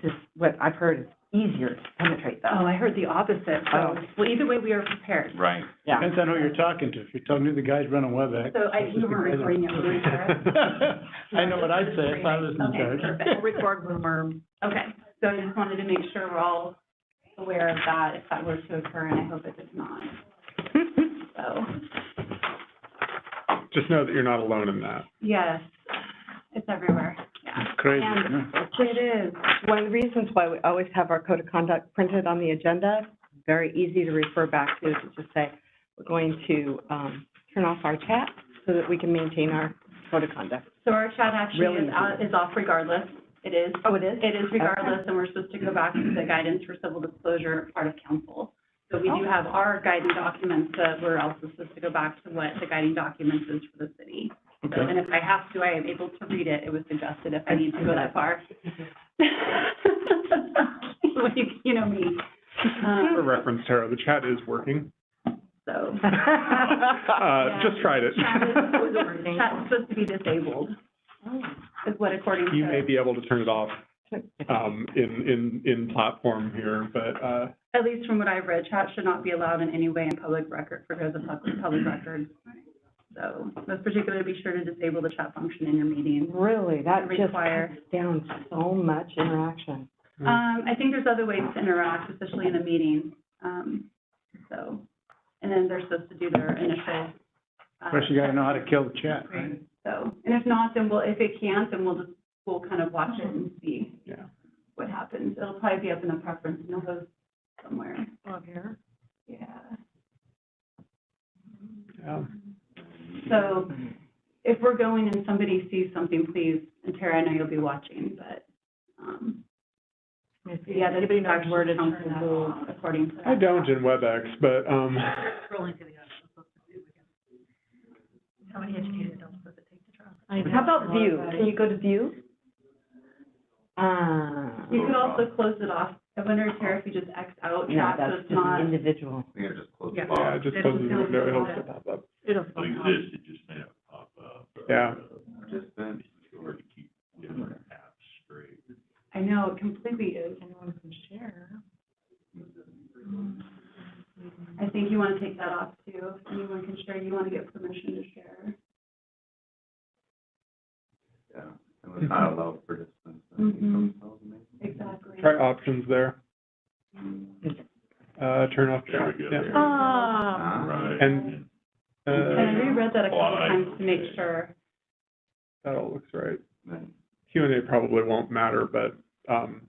is what I've heard is easier to penetrate Oh, that. I heard the opposite. So, well, either way, we are prepared. Right. Yeah. Depends on who you're talking to. If you're talking to the guys running WebEx. So we weren't recording it, were we, Sarah? I know what I'd say if I was in Okay, charge. perfect. We'll record when we're, okay. So I just wanted to make sure we're all aware of that if that were to occur, and I hope it does not. So, Just know that you're not alone in that. yes, it's everywhere, yeah. It's crazy. And it is. One of the reasons why we always have our code of conduct printed on the agenda, very easy to refer back to, is to just say, we're going to turn off our chat so that we can maintain our code of conduct. So our chat actually Really is off regardless. It is. Oh, it is? It is regardless, and we're supposed to go back to the guidance for civil disclosure part of council. So we do have our guiding documents, but we're also supposed to go back to what the guiding documents is for the city. So, Okay. and if I have to, I am able to read it. It was suggested if I need to go that far. Well, you know me. For reference, Tara, the chat is working. So. Just tried it. Chat is supposed to be disabled, is what according to. You may be able to turn it off, in platform here, but, At least from what I've read, chat should not be allowed in any way in public record, because of public records. So, most particularly, be sure to disable the chat function in your meeting. Really, that just Require- cuts down so much interaction. I think there's other ways to interact, especially in a meeting. So, and then they're supposed to do their initial. First, you gotta know how to kill the chat, right? So, and if not, then if it can't, then we'll kind of watch it and see yeah. what happens. It'll probably be up in the preference, and it'll go somewhere. Up here. Yeah. Yeah. So if we're going and somebody sees something, please, and Tara, I know you'll be watching, but, yeah, that's Anybody knows where to actually turn that council off? according to that. I don't in WebEx, but, How many educators don't supposed to take the trial? How about view? Can you go to view? You could also close it off. I wonder, Tara, if you just X out No, chat, so that's it's just not. individual. Yeah, just close Yeah. the box. yeah, it just closes the window, it'll still pop up. It'll. It exists, it just may not pop up. Yeah. Just then. It's hard to keep different apps straight. I know, it completely is. Anyone can share. I think you want to take that off too. If anyone can share, you want to get permission to share. Yeah, and it's not allowed participants. Mhm. Exactly. Try options there. Turn off There we chat, go, yeah. there. Ah. Right. And, And I reread that a couple Why? times to make sure. that all looks right. Then Q&A probably won't matter, but,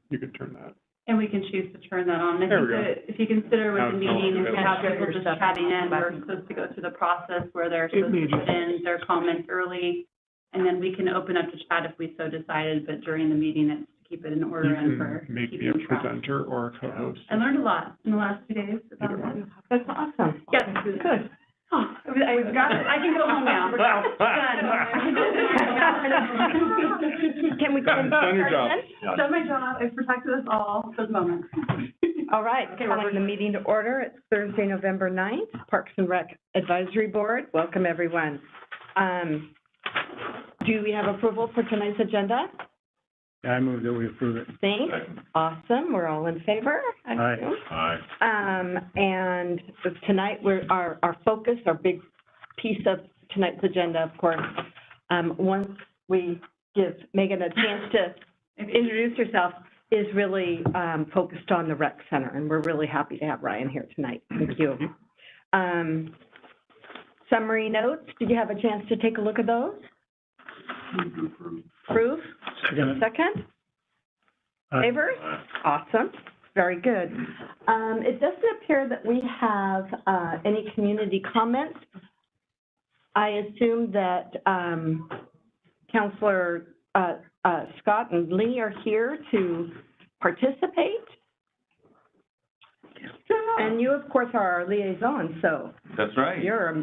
you could turn that. And we can choose to turn that on. I There we think that if you consider with the Now it's meeting, if you all have available. people just chatting in, we're supposed to go through the process where they're supposed to put in their comments early, and then we can open up to chat if we so decided, but during the meeting, it's to keep it in You order and for can make me a keeping track. presenter or a co-host. I learned a lot in the last 2 days about that. That's awesome. Yes. Good. Oh, I got it. I can go home now. Done. Can we go and Done your job. Done my job. I've protected us all for the moment. All right, calling the meeting to order. It's Thursday, November 9th, Parks and Rec Advisory Board. Welcome, everyone. Do we have approval for tonight's agenda? Yeah, I move that we approve it. Thanks. Awesome. We're all in favor, I Aye. assume. Aye. And so tonight, our focus, our big piece of tonight's agenda, of course, once we give Megan a chance to introduce herself, is really focused on the rec center, and we're really happy to have Ryan here tonight. Thank you. Summary notes, did you have a chance to take a look at those? Approve? Second? Aye. Favors? Awesome, very good. It doesn't appear that we have any community comments. I assume that Councilor Scott and Lee are here to participate. And you, of course, are our liaison, so That's right. you're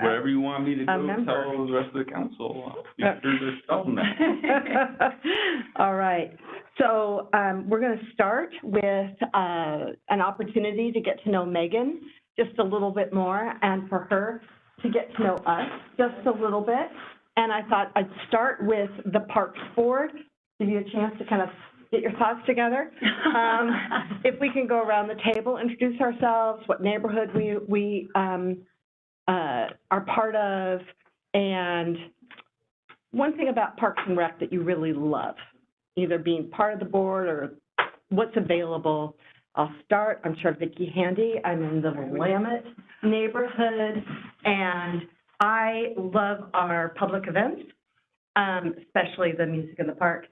Wherever you want me to go, member. tell the rest of the council. I'll be sure to tell them that. All right. So we're going to start with an opportunity to get to know Megan just a little bit more, and for her to get to know us just a little bit. And I thought I'd start with the Parks Board, give you a chance to kind of get your thoughts together. If we can go around the table, introduce ourselves, what neighborhood we are part of, and one thing about Parks and Rec that you really love, either being part of the board or what's available. I'll start, I'm sure Vicki Handy, I'm in the Willamette neighborhood, and I love our public events, especially the music in the park,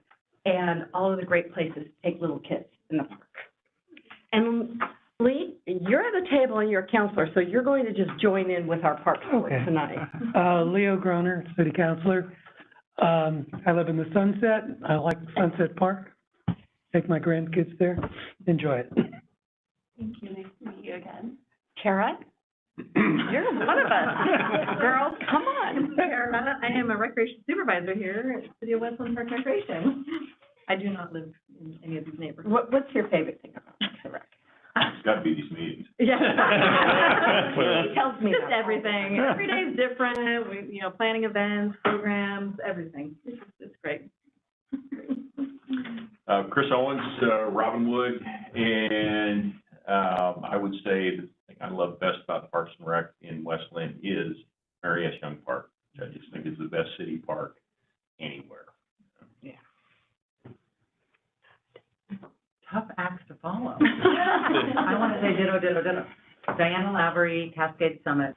and all of the great places to take little kids in the park. And Lee, you're at the table and you're a counselor, so you're going to just join in with our parks board Okay. tonight. Leo Groner, city councilor. I live in the Sunset. I like Sunset Park. Take my grandkids there, enjoy it. Thank you, nice to meet you again. Kara, you're one of us. Girls, come on. Kara, I am a recreation supervisor here at City of Westland Park Recreation. I do not live in any of these neighborhoods. What's your favorite thing about Parks and Rec? It's gotta be these meetings. Yeah. He tells me Just that. everything. Every day is different. We, planning events, programs, everything. It's great. Chris Owens, Robinwood, and, I would say the thing I love best about Parks and Rec in Westland is Mary S. Young Park, which I just think is the best city park anywhere. Tough acts to follow. I want to say ditto. Diana Lavery, Cascade Summit.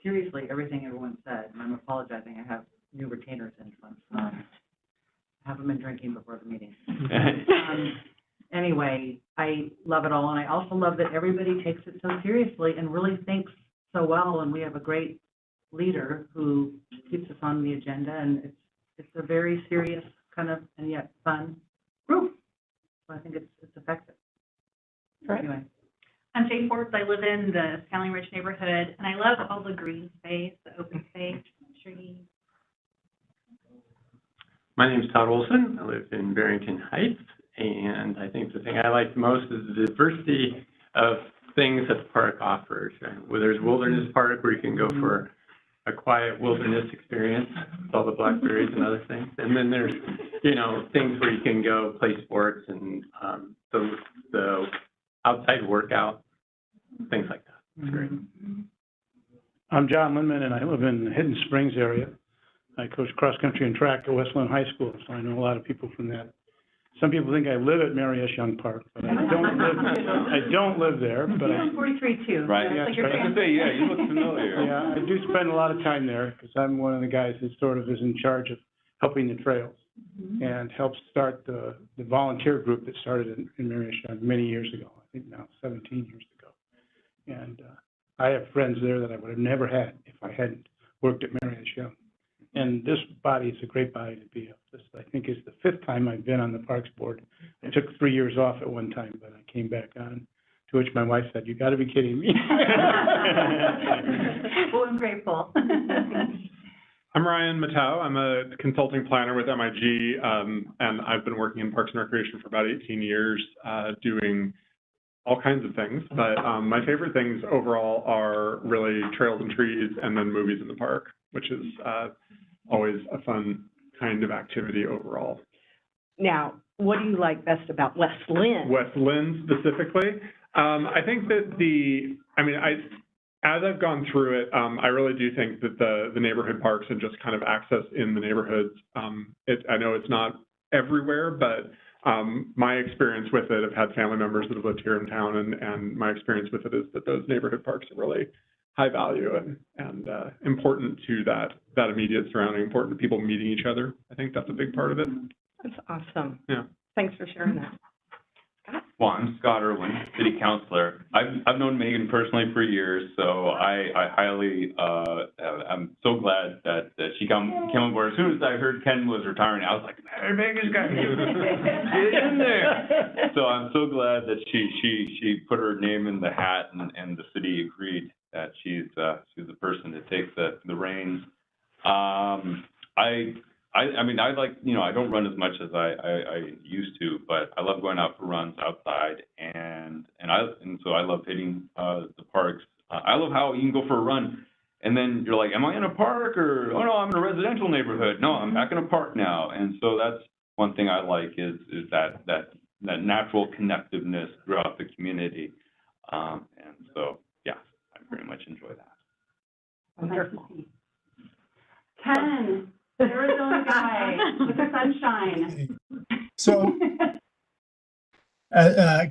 Seriously, everything everyone said, and I'm apologizing, I have new retainers in front. Haven't been drinking before the meeting. Anyway, I love it all, and I also love that everybody takes it so seriously and really thinks so well, and we have a great leader who keeps us on the agenda, and it's a very serious kind of, and yet fun group. So I think it's effective. Right. Anyway. I'm Jay Forbes, I live in the Scaling Ridge neighborhood, and I love all the green space, the open space, trees. My name's Todd Olson. I live in Barrington Heights, and I think the thing I like the most is the diversity of things that the park offers. Where there's Wilderness Park, where you can go for a quiet wilderness experience with all the blackberries and other things. And then there's, things where you can go play sports and the outside workout, things like that. It's great. I'm John Linman, and I live in the Hidden Springs area. I coach cross-country and track at Westland High School, so I know a lot of people from that. Some people think I live at Mary S. Young Park, but I don't live there, but You're on 43 too. Right. Yeah, Like your that's right. family. Yeah, you look familiar. yeah, I do spend a lot of time there, because I'm one of the guys that sort of is in charge of helping the trails, and helped start the volunteer group that started in Mary S. Young many years ago, I think now 17 years ago. And I have friends there that I would have never had if I hadn't worked at Mary S. Young. And this body is a great body to be of. This, I think, is the 5th time I've been on the Parks Board. I took 3 years off at one time, but I came back on, to which my wife said, "You got to be kidding me." Well, I'm grateful. I'm Ryan Matau. I'm a consulting planner with MIG, and I've been working in Parks and Recreation for about 18 years, doing all kinds of things. But my favorite things overall are really trails and trees, and then movies in the park, which is always a fun kind of activity overall. Now, what do you like best about West Linn? West Linn specifically, I think that as I've gone through it, I really do think that the neighborhood parks and just kind of access in the neighborhoods, I know it's not everywhere, but my experience with it, I've had family members that have lived here in town, and my experience with it is that those neighborhood parks are really high value and important to that immediate surrounding, important to people meeting each other. I think that's a big part of it. That's awesome. Yeah. Thanks for sharing that. Well, I'm Scott Irwin, city councilor. I've known Megan personally for years, so I highly, I'm so glad that she came on board. As soon as I heard Ken was retiring, I was like, hey, Megan's got to get in there. So I'm so glad that she put her name in the hat, and the city agreed that she's the person to take the reins. I like, I don't run as much as I used to, but I love going out for runs outside, and so I love hitting the parks. I love how you can go for a run, and then you're like, am I in a park, or, oh no, I'm in a residential neighborhood. No, I'm back in a park now, and so one thing I like is that natural connectiveness throughout the community. And so, yeah, I very much enjoy that. Wonderful. Ken, Arizona guy with the sunshine. So,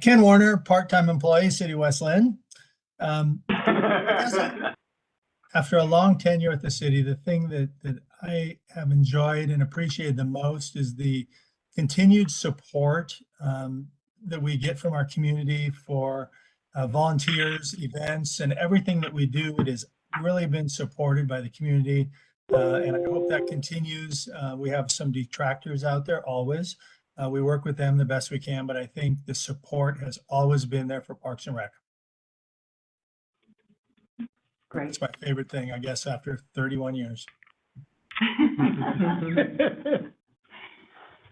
Ken Warner, part-time employee, City of West Linn. After a long tenure at the city, the thing that I have enjoyed and appreciated the most is the continued support that we get from our community for volunteers, events, and everything that we do. It has really been supported by the community, and I hope that continues. We have some detractors out there always. We work with them the best we can, but I think the support has always been there for Parks and Rec. Great. It's my favorite thing, I guess, after 31 years.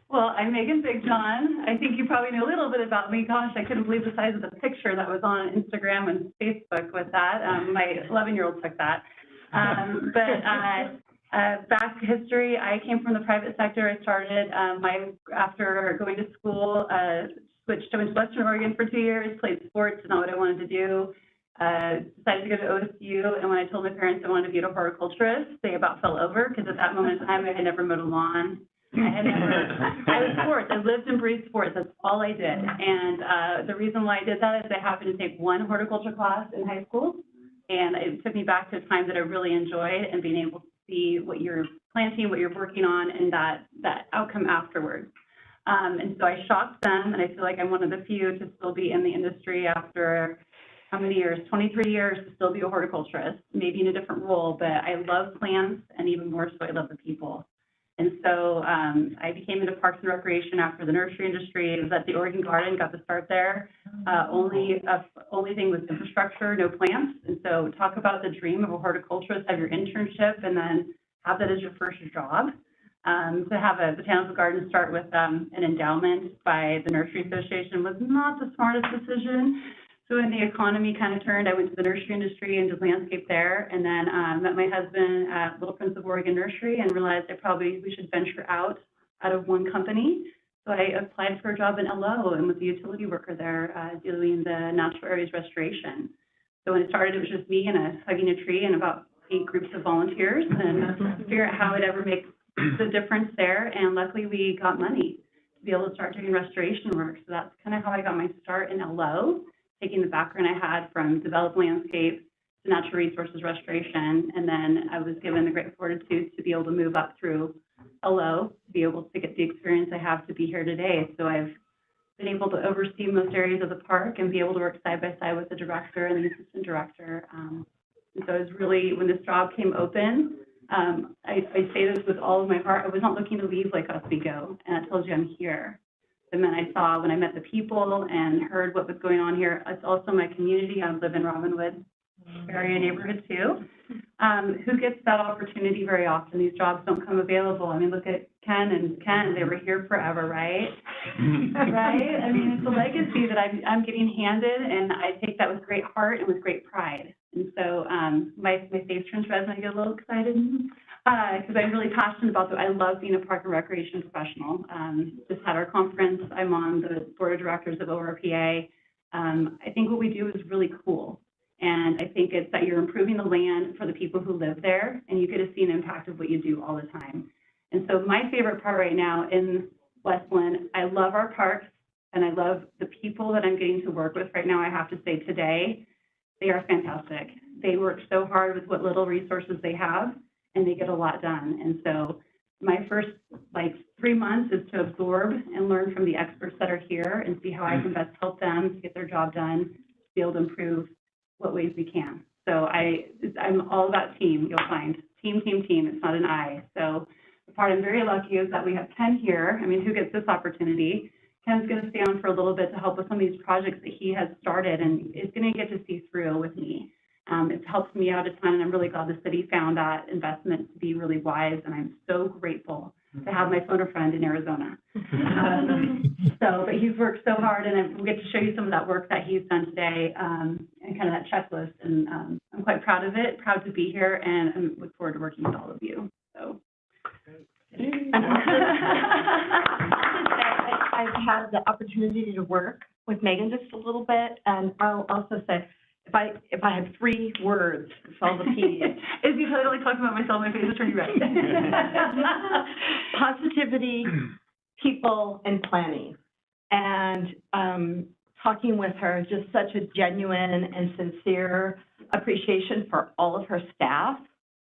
Well, I'm Megan Big John. I think you probably know a little bit about me. Gosh, I couldn't believe the size of the picture that was on Instagram and Facebook with that. My 11-year-old took that. Back history, I came from the private sector. I started after going to school, switched to Western Oregon for 2 years, played sports, not what I wanted to do. Decided to go to OSU, and when I told my parents I wanted to be a horticulturist, they about fell over, because at that moment in time I had never mowed a lawn. I was sports. I lived and breathed sports. That's all I did. And the reason why I did that is I happened to take one horticulture class in high school, and it took me back to a time that I really enjoyed, and being able to see what you're planting, what you're working on, and that outcome afterwards. And so I shocked them, and I feel like I'm one of the few to still be in the industry after how many years? 23 years to still be a horticulturist, maybe in a different role, but I love plants, and even more so, I love the people. And so I became into Parks and Recreation after the nursery industry. I was at the Oregon Garden, got to start there. Only thing was infrastructure, no plants. And so talk about the dream of a horticulturist, have your internship, and then have that as your first job. To have a botanical garden start with an endowment by the Nursery Association was not the smartest decision. So when the economy kind of turned, I went to the nursery industry and did landscape there, and then met my husband at Little Prince of Oregon Nursery and realized we should venture out of one company. So I applied for a job in LO and was a utility worker there, doing the natural areas restoration. So when it started, it was just me and hugging a tree and about 8 groups of volunteers, and figure out how I'd ever make the difference there. And luckily we got money to be able to start doing restoration work. So that's kind of how I got my start in LO, taking the background I had from developed landscape to natural resources restoration. And then I was given the great fortitude to be able to move up through LO, to be able to get the experience I have to be here today. So I've been able to oversee most areas of the park and be able to work side by side with the director and the assistant director. And so I was really, when this job came open, I say this with all of my heart, I was not looking to leave like Oswego, and I told you I'm here. And then I saw, when I met the people and heard what was going on here, it's also my community. I live in Robinwood area neighborhood too. Who gets that opportunity very often? These jobs don't come available. I mean, look at Ken, they were here forever, right? Right? I mean, it's a legacy that I'm getting handed, and I take that with great heart and with great pride. And so my face turns red when I get a little excited. Because I'm really passionate about that. I love being a park and recreation professional. Just had our conference. I'm on the board of directors of ORPA. I think what we do is really cool. And I think it's that you're improving the land for the people who live there, and you get to see an impact of what you do all the time. And so my favorite part right now in West Linn, I love our parks, and I love the people that I'm getting to work with right now. I have to say today, they are fantastic. They work so hard with what little resources they have, and they get a lot done. And so my first 3 months is to absorb and learn from the experts that are here and see how I can best help them to get their job done, to be able to improve what ways we can. So I'm all about team, you'll find. Team, it's not an I. So the part I'm very lucky is that we have Ken here. I mean, who gets this opportunity? Ken's gonna stay on for a little bit to help with some of these projects that he has started, and is gonna get to see through with me. It's helped me out a ton, and I'm really glad the city found that investment to be really wise, and I'm so grateful to have my photo friend in Arizona. But he's worked so hard, and we'll get to show you some of that work that he's done today, and kind of that checklist, and I'm quite proud of it, proud to be here, and I look forward to working with all of you. So. I've had the opportunity to work with Megan just a little bit, and I'll also say, if I had 3 words, it's all the P's. Is you totally talking about myself, my face is turning red. Positivity, people, and planning. And talking with her, just such a genuine and sincere appreciation for all of her staff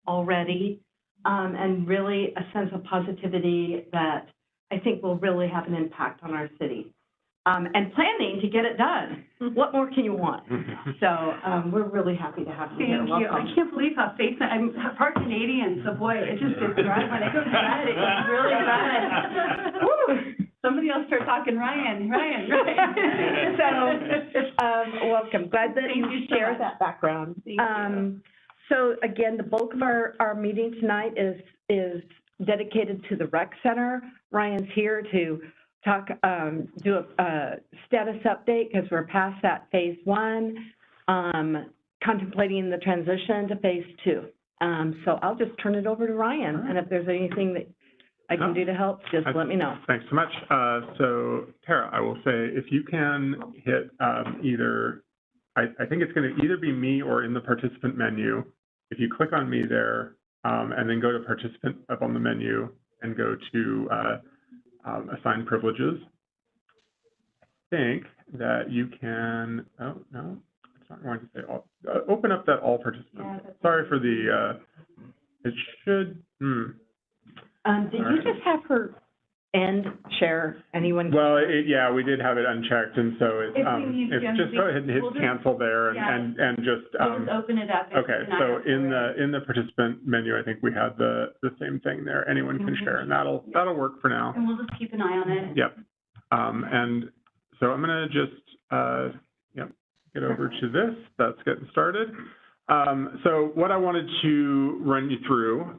already, and really a sense of positivity that I think will really have an impact on our city. And planning to get it done. What more can you want? So we're really happy to have you here. Thank you. Welcome. I can't believe how fake that, I'm part Canadian, so boy, it just gets dry. When it goes red, it gets really red. Woo! Somebody else start talking Ryan. So, welcome. Glad that Thank you you so share much. that background. Thank you. So again, the bulk of our meeting tonight is dedicated to the rec center. Ryan's here to talk, do a status update because we're past that phase 1, contemplating the transition to phase 2. So I'll just turn it over to Ryan, and if there's anything that I can do to help, just let me know. Thanks so much. So Tara, I will say, if you can hit either, I think it's going to either be me or in the participant menu. If you click on me there, and then go to participant up on the menu and go to assign privileges, I think that you can, oh, no, it's not going to say all, open up that all participants. Yeah, sorry for the, it should, Did you just have her end share? Anyone? Well, yeah, we did have it unchecked, and so it's, just go ahead and hit cancel there and just, We'll just open it up. Okay, so in the participant menu, I think we had the same thing there. Anyone can share, and that'll work for now. And we'll just keep an eye on it. Yep. And so I'm gonna just get over to this. That's getting started. So what I wanted to run you through,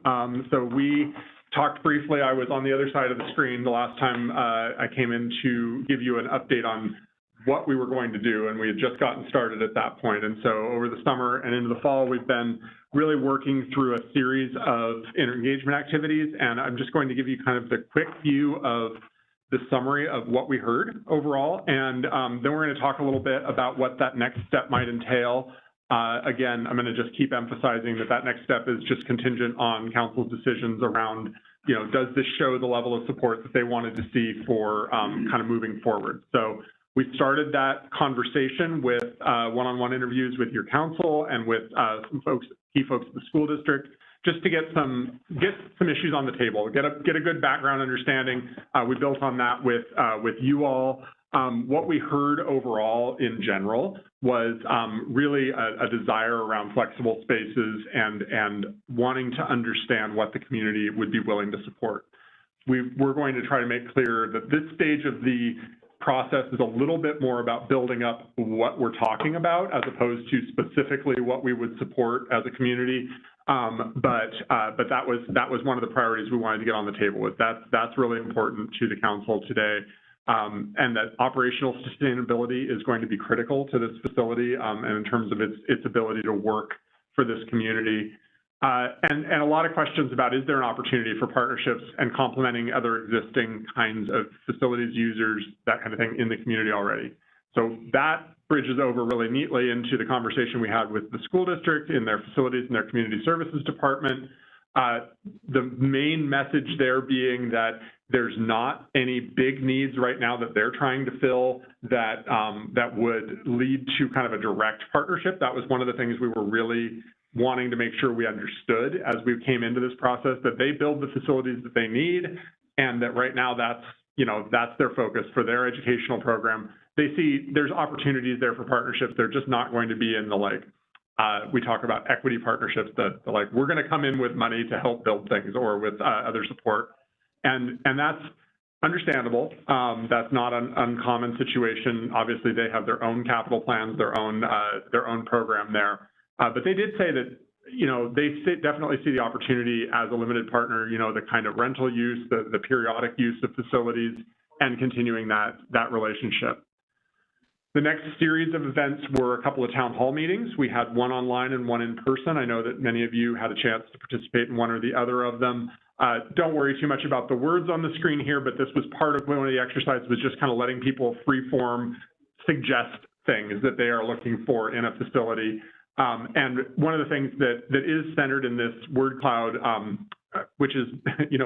so we talked briefly, I was on the other side of the screen the last time I came in to give you an update on what we were going to do, and we had just gotten started at that point. And so over the summer and into the fall, we've been really working through a series of inter-engagement activities, and I'm just going to give you kind of the quick view of the summary of what we heard overall, and then we're going to talk a little bit about what that next step might entail. Again, I'm going to just keep emphasizing that next step is just contingent on council's decisions around, you know, does this show the level of support that they wanted to see for kind of moving forward. So we started that conversation with one-on-one interviews with your council and with some folks, key folks at the school district, just to get some issues on the table, get a good background understanding. We built on that with you all. What we heard overall in general was really a desire around flexible spaces and wanting to understand what the community would be willing to support. We're going to try to make clear that this stage of the process is a little bit more about building up what we're talking about as opposed to specifically what we would support as a community. But that was one of the priorities we wanted to get on the table with. That's really important to the council today. And that operational sustainability is going to be critical to this facility, and in terms of its ability to work for this community. And a lot of questions about, is there an opportunity for partnerships and complementing other existing kinds of facilities users, that kind of thing in the community already. So that bridges over really neatly into the conversation we had with the school district in their facilities and their community services department. The main message there being that there's not any big needs right now that they're trying to fill that would lead to kind of a direct partnership. That was one of the things we were really wanting to make sure we understood as we came into this process, that they build the facilities that they need, and that right now that's their focus for their educational program. They see there's opportunities there for partnerships. They're just not going to be in the we talk about equity partnerships that we're going to come in with money to help build things or with other support. And that's understandable. That's not an uncommon situation. Obviously, they have their own capital plans, their own program there. But they did say that, they definitely see the opportunity as a limited partner, the kind of rental use, the periodic use of facilities, and continuing that relationship. The next series of events were a couple of town hall meetings. We had one online and one in person. I know that many of you had a chance to participate in one or the other of them. Don't worry too much about the words on the screen here, but this was part of one of the exercises, was just kind of letting people free-form suggest things that they are looking for in a facility. And one of the things that is centered in this word cloud, which is,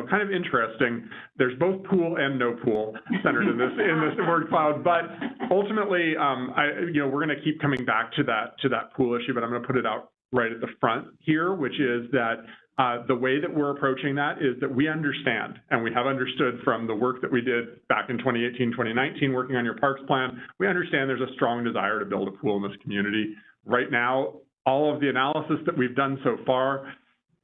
kind of interesting. There's both pool and no pool centered in this word cloud. But ultimately, we're going to keep coming back to that pool issue. But I'm going to put it out right at the front here, which is that the way that we're approaching that is that we understand, and we have understood from the work that we did back in 2018, 2019, working on your parks plan. We understand there's a strong desire to build a pool in this community. Right now, all of the analysis that we've done so far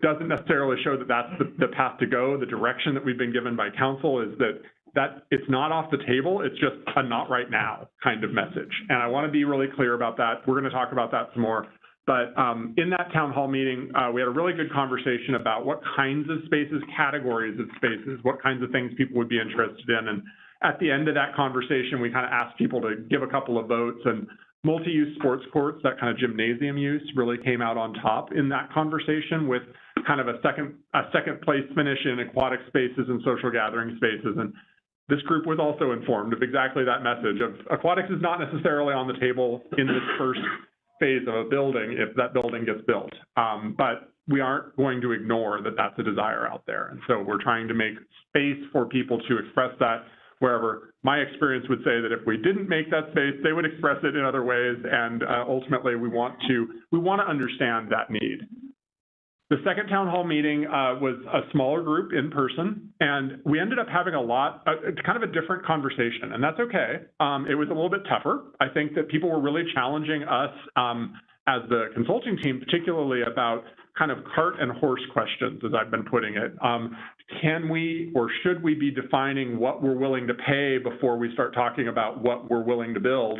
doesn't necessarily show that that's the path to go. The direction that we've been given by council is that it's not off the table, it's just a not right now kind of message. And I want to be really clear about that. We're going to talk about that some more. But in that town hall meeting, we had a really good conversation about what kinds of spaces, categories of spaces, what kinds of things people would be interested in. And at the end of that conversation, we kind of asked people to give a couple of votes, and multi-use sports courts, that kind of gymnasium use, really came out on top in that conversation, with kind of a second place finish in aquatic spaces and social gathering spaces. And this group was also informed of exactly that message of aquatics is not necessarily on the table in this first phase of a building if that building gets built. But we aren't going to ignore that that's a desire out there. And so we're trying to make space for people to express that wherever. My experience would say that if we didn't make that space, they would express it in other ways. And ultimately, we want to understand that need. The second town hall meeting was a smaller group in person, and we ended up having kind of a different conversation, and that's okay. It was a little bit tougher. I think that people were really challenging us as the consulting team, particularly about kind of cart and horse questions, as I've been putting it. Can we or should we be defining what we're willing to pay before we start talking about what we're willing to build?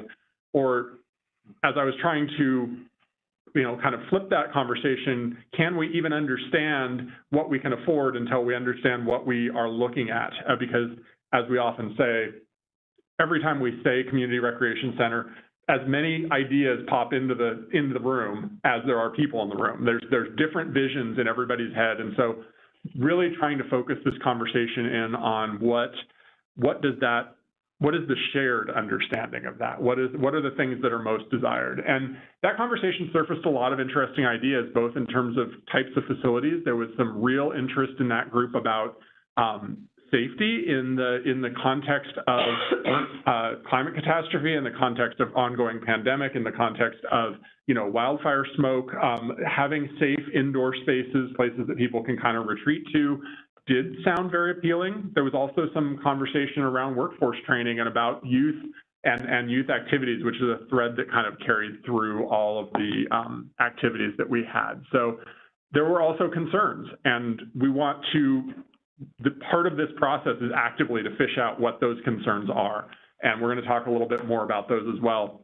Or as I was trying to kind of flip that conversation, can we even understand what we can afford until we understand what we are looking at? Because as we often say, every time we say community recreation center, as many ideas pop into the room as there are people in the room. There's different visions in everybody's head. And so really trying to focus this conversation in on what is the shared understanding of that? What are the things that are most desired? And that conversation surfaced a lot of interesting ideas, both in terms of types of facilities. There was some real interest in that group about safety in the context of climate catastrophe, in the context of ongoing pandemic, in the context of wildfire smoke, having safe indoor spaces, places that people can kind of retreat to, did sound very appealing. There was also some conversation around workforce training and about youth and youth activities, which is a thread that kind of carried through all of the activities that we had. So there were also concerns, and the part of this process is actively to fish out what those concerns are. And we're going to talk a little bit more about those as well.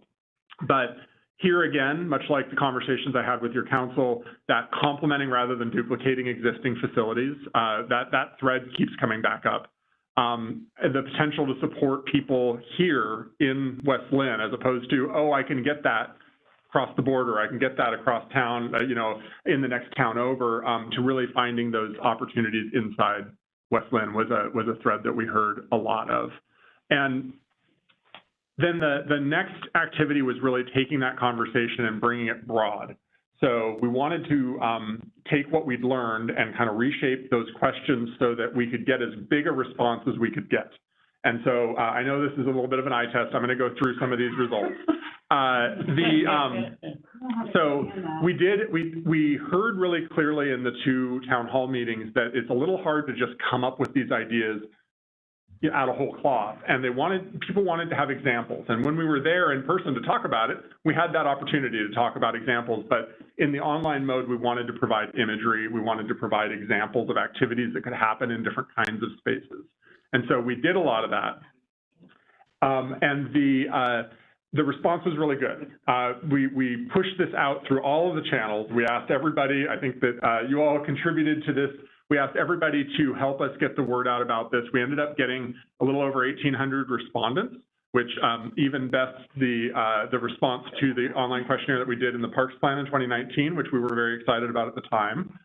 But here again, much like the conversations I had with your council, that complementing rather than duplicating existing facilities, that thread keeps coming back up. The potential to support people here in West Linn, as opposed to, I can get that across the border, I can get that across town, in the next town over, to really finding those opportunities inside West Linn was a thread that we heard a lot of. And then the next activity was really taking that conversation and bringing it broad. So we wanted to take what we'd learned and kind of reshape those questions so that we could get as big a response as we could get. And so I know this is a little bit of an eye test. I'm going to go through some of these results. So we heard really clearly in the two town hall meetings that it's a little hard to just come up with these ideas out of whole cloth, and people wanted to have examples. And when we were there in person to talk about it, we had that opportunity to talk about examples. But in the online mode, we wanted to provide imagery. We wanted to provide examples of activities that could happen in different kinds of spaces. And so we did a lot of that. And the response was really good. We pushed this out through all of the channels. We asked everybody, I think that you all contributed to this. We asked everybody to help us get the word out about this. We ended up getting a little over 1,800 respondents. which even bests the response to the online questionnaire that we did in the Parks Plan in 2019, which we were very excited about at the time.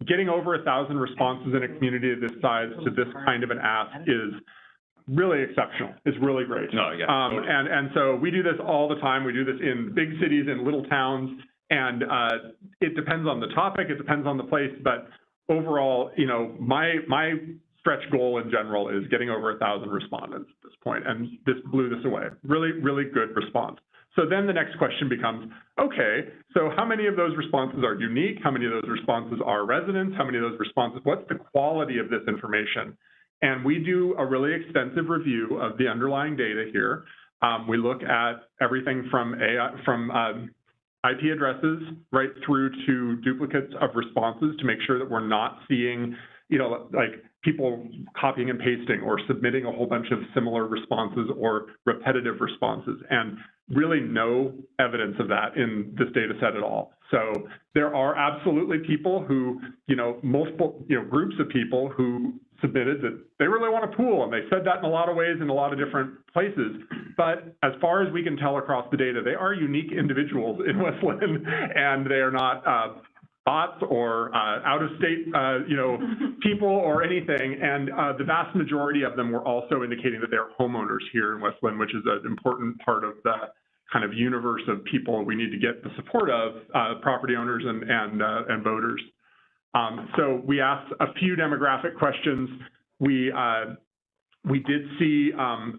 Getting over 1,000 responses in a community of this size to this kind of an ask is really exceptional. It's really great. No, yeah. And so we do this all the time. We do this in big cities, in little towns, and it depends on the topic, it depends on the place, but overall, you know, my stretch goal in general is getting over 1,000 respondents at this point, and this blew this away. Really, really good response. So then the next question becomes, okay, so how many of those responses are unique? How many of those responses are residents? How many of those responses, what's the quality of this information? And we do a really extensive review of the underlying data here. We look at everything from IP addresses right through to duplicates of responses to make sure that we're not seeing, you know, like people copying and pasting or submitting a whole bunch of similar responses or repetitive responses, and really no evidence of that in this data set at all. So there are absolutely people who, you know, multiple, you know, groups of people who submitted that they really want a pool, and they said that in a lot of ways in a lot of different places. But as far as we can tell across the data, they are unique individuals in West Linn, and they are not bots or out-of-state, you know, people or anything. And the vast majority of them were also indicating that they're homeowners here in West Linn, which is an important part of the kind of universe of people we need to get the support of, property owners and voters. So we asked a few demographic questions. We did see,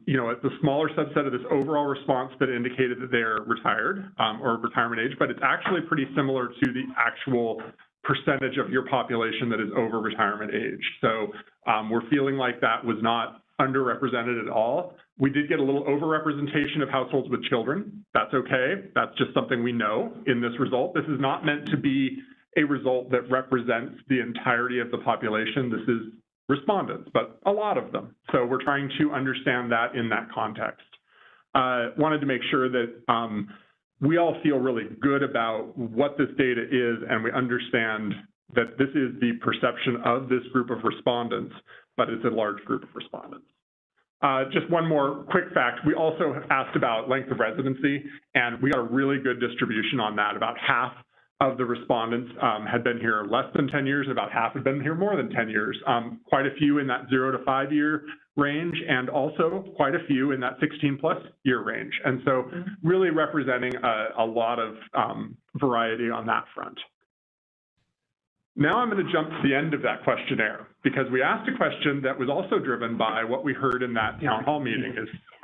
you know, the smaller subset of this overall response that indicated that they're retired or retirement age, but it's actually pretty similar to the actual percentage of your population that is over retirement age. So we're feeling like that was not underrepresented at all. We did get a little overrepresentation of households with children. That's okay. That's just something we know in this result. This is not meant to be a result that represents the entirety of the population. This is respondents, but a lot of them. So we're trying to understand that in that context. Wanted to make sure that we all feel really good about what this data is, and we understand that this is the perception of this group of respondents, but it's a large group of respondents. Just one more quick fact. We also asked about length of residency, and we got a really good distribution on that. About half of the respondents had been here less than 10 years, and about half had been here more than 10 years. Quite a few in that 0 to 5 year range, and also quite a few in that 16+ year range. And so really representing a lot of variety on that front. Now I'm going to jump to the end of that questionnaire, because we asked a question that was also driven by what we heard in that town hall meeting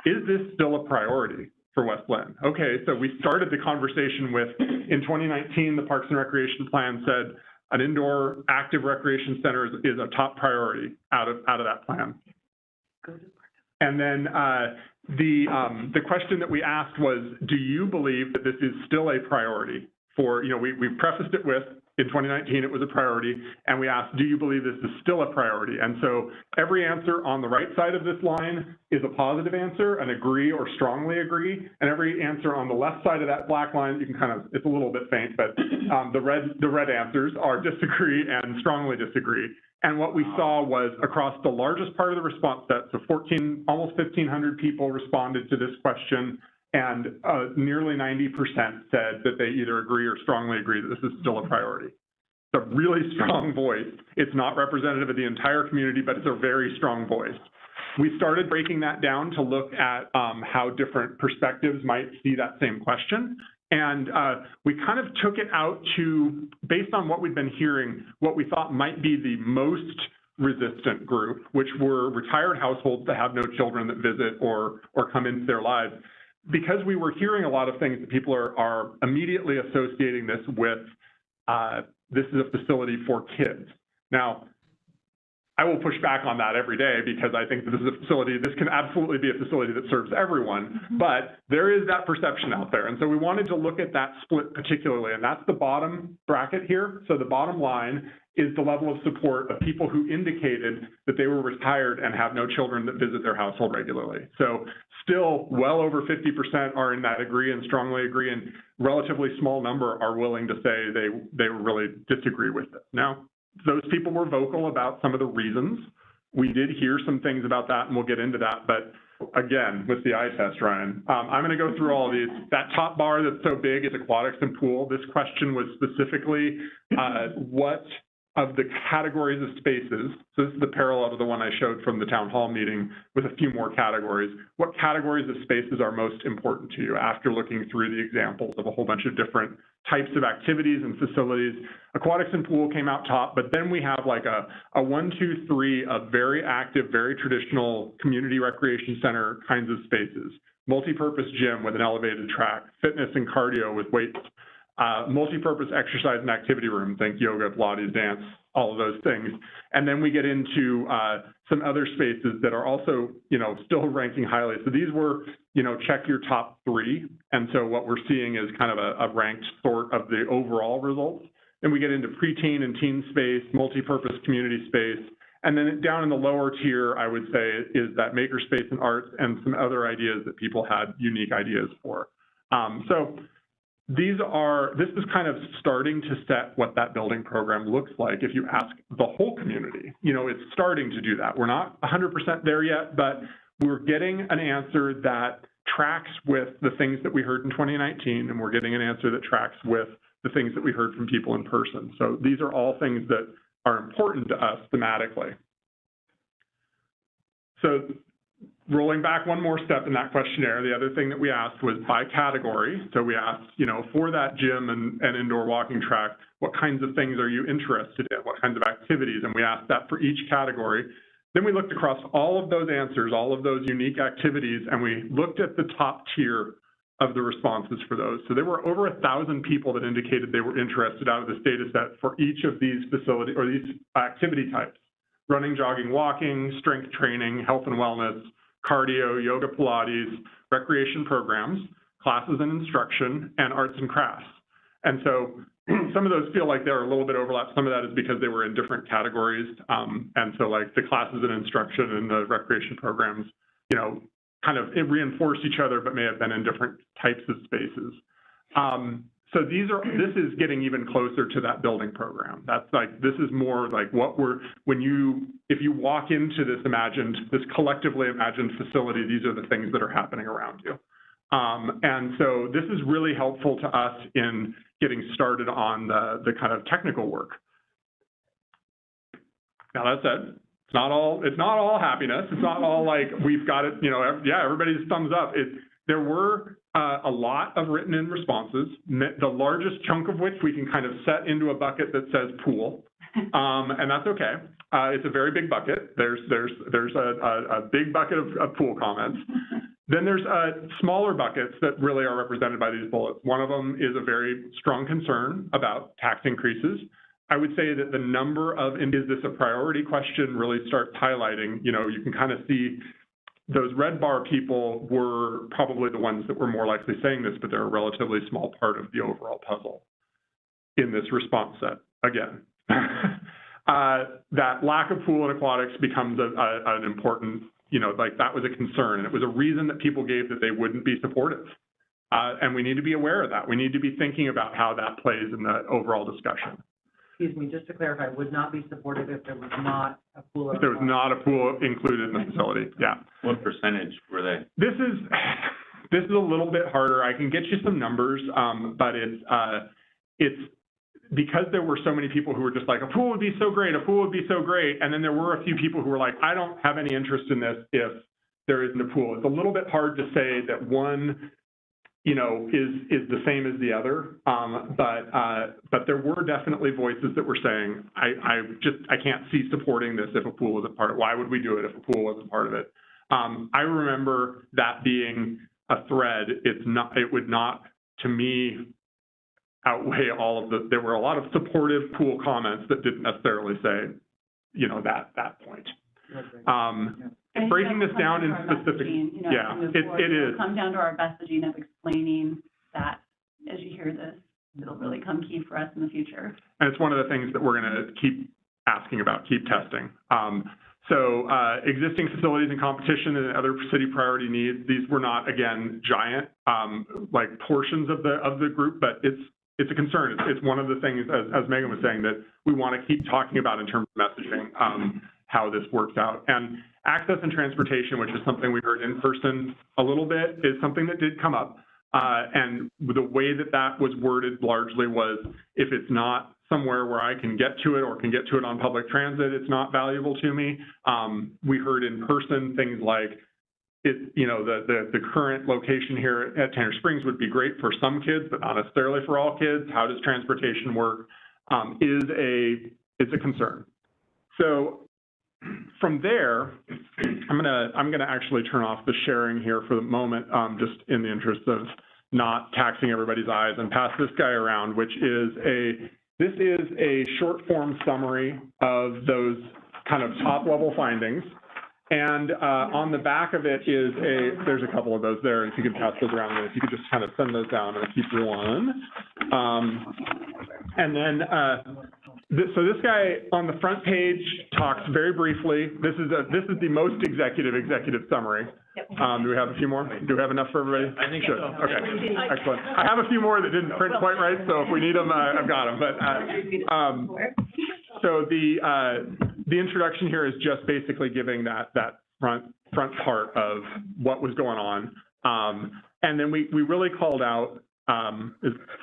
is this still a priority for West Linn? Okay, so we started the conversation with, in 2019, the Parks and Recreation Plan said an indoor active recreation center is a top priority out of that plan. And then the question that we asked was, do you believe that this is still a priority for, you know, we prefaced it with, in 2019, it was a priority, and we asked, do you believe this is still a priority? And so every answer on the right side of this line is a positive answer, an agree or strongly agree, and every answer on the left side of that black line, you can kind of, it's a little bit faint, but the red answers are disagree and strongly disagree. And what we saw was across the largest part of the response set, so almost 1,500 people responded to this question, and nearly 90% said that they either agree or strongly agree that this is still a priority. It's a really strong voice. It's not representative of the entire community, but it's a very strong voice. We started breaking that down to look at how different perspectives might see that same question. And we kind of took it out to, based on what we've been hearing, what we thought might be the most resistant group, which were retired households that have no children that visit or come into their lives. Because we were hearing a lot of things that people are immediately associating this with, this is a facility for kids. Now, I will push back on that every day, because I think that this is a facility, this can absolutely be a facility that serves everyone, but there is that perception out there. And so we wanted to look at that split particularly, and that's the bottom bracket here. So the bottom line is the level of support of people who indicated that they were retired and have no children that visit their household regularly. So still well over 50% are in that agree and strongly agree, and relatively small number are willing to say they really disagree with it. Now, those people were vocal about some of the reasons. We did hear some things about that, and we'll get into that, but again, with the eye test, Ryan. I'm going to go through all of these. That top bar that's so big is aquatics and pool. This question was specifically what of the categories of spaces, so this is the parallel to the one I showed from the town hall meeting with a few more categories. What categories of spaces are most important to you after looking through the examples of a whole bunch of different types of activities and facilities? Aquatics and pool came out top, but then we have like a 1, 2, 3 of very active, very traditional community recreation center kinds of spaces. Multi-purpose gym with an elevated track, fitness and cardio with weights, multi-purpose exercise and activity room, think yoga, Pilates, dance, all of those things. And then we get into some other spaces that are also, still ranking highly. So these were, check your top 3. And so what we're seeing is kind of a ranked sort of the overall results. Then we get into preteen and teen space, multi-purpose community space. And then down in the lower tier, I would say, is that makerspace and arts and some other ideas that people had unique ideas for. This is kind of starting to set what that building program looks like if you ask the whole community. It's starting to do that. We're not 100% there yet, but we're getting an answer that tracks with the things that we heard in 2019, and we're getting an answer that tracks with the things that we heard from people in person. So these are all things that are important to us thematically. So rolling back one more step in that questionnaire, the other thing that we asked was by category. So we asked, for that gym and indoor walking track, what kinds of things are you interested in? What kinds of activities? And we asked that for each category. Then we looked across all of those answers, all of those unique activities, and we looked at the top tier of the responses for those. So there were over 1,000 people that indicated they were interested out of this data set for each of these facility or these activity types: running, jogging, walking, strength training, health and wellness, cardio, yoga, Pilates, recreation programs, classes and instruction, and arts and crafts. And so some of those feel like they're a little bit overlap. Some of that is because they were in different categories. And so like the classes and instruction and the recreation programs, kind of reinforce each other, but may have been in different types of spaces. So this is getting even closer to that building program. That's like, this is more like if you walk into this collectively imagined facility, these are the things that are happening around you. And so this is really helpful to us in getting started on the kind of technical work. Now that said, it's not all happiness. It's not all like we've got it, yeah, everybody's thumbs up. There were a lot of written in responses, the largest chunk of which we can kind of set into a bucket that says pool, and that's okay. It's a very big bucket. There's a big bucket of pool comments. Then there's smaller buckets that really are represented by these bullets. One of them is a very strong concern about tax increases. I would say that the number of, and is this a priority question, really starts highlighting, you can kind of see those red bar people were probably the ones that were more likely saying this, but they're a relatively small part of the overall puzzle in this response set, again. That lack of pool and aquatics becomes an important, that was a concern, and it was a reason that people gave that they wouldn't be supportive. And we need to be aware of that. We need to be thinking about how that plays in the overall discussion. Excuse me, just to clarify, would not be supportive if there was not a pool. If there was not a pool included in the facility, yeah. What percentage were they? This is a little bit harder. I can get you some numbers, but it's because there were so many people who were just like, a pool would be so great, a pool would be so great, and then there were a few people who were like, I don't have any interest in this if there isn't a pool. It's a little bit hard to say that one is the same as the other. But there were definitely voices that were saying, I can't see supporting this if a pool wasn't part of it. Why would we do it if a pool wasn't part of it? I remember that being a thread. It would not, to me, outweigh all of there were a lot of supportive pool comments that didn't necessarily say, that point. Breaking this down in specific, it is. Come down to our messaging of explaining that as you hear this, it'll really come key for us in the future. And it's one of the things that we're going to keep asking about, keep testing. So existing facilities and competition and other city priority needs, these were not, again, giant like portions of the group, but it's a concern. It's one of the things, as Megan was saying, that we want to keep talking about in terms of messaging, how this works out. And access and transportation, which is something we heard in person a little bit, is something that did come up. And the way that that was worded largely was, if it's not somewhere where I can get to it or can get to it on public transit, it's not valuable to me. We heard in person things like, the current location here at Tanner Springs would be great for some kids, but not necessarily for all kids. How does transportation work? It's a concern. So from there, I'm gonna actually turn off the sharing here for the moment, just in the interest of not taxing everybody's eyes, and pass this guy around, which is this is a short form summary of those kind of top level findings. And on the back of it is there's a couple of those there, if you could pass those around, and if you could just kind of send those down, and keep one. And then, so this guy on the front page talks very briefly. This is the most executive summary. Do we have a few more? Do we have enough for everybody? I think Good. so. Okay, excellent. I have a few more that didn't print quite right, so if we need them, I've got them. But so the introduction here is just basically giving that front part of what was going on. And then we really called out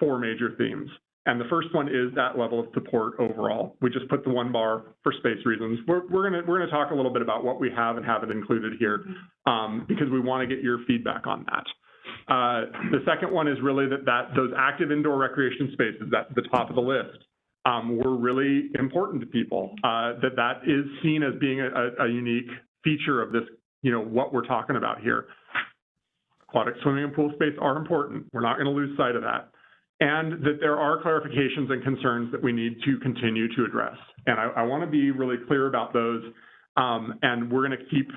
4 major themes. And the first one is that level of support overall. We just put the 1 bar for space reasons. We're gonna talk a little bit about what we have and haven't included here, because we want to get your feedback on that. The second one is really that those active indoor recreation spaces, at the top of the list, were really important to people. That is seen as being a unique feature of this, what we're talking about here. Aquatic swimming and pool space are important. We're not going to lose sight of that. And that there are clarifications and concerns that we need to continue to address. And I want to be really clear about those, and we're going to keep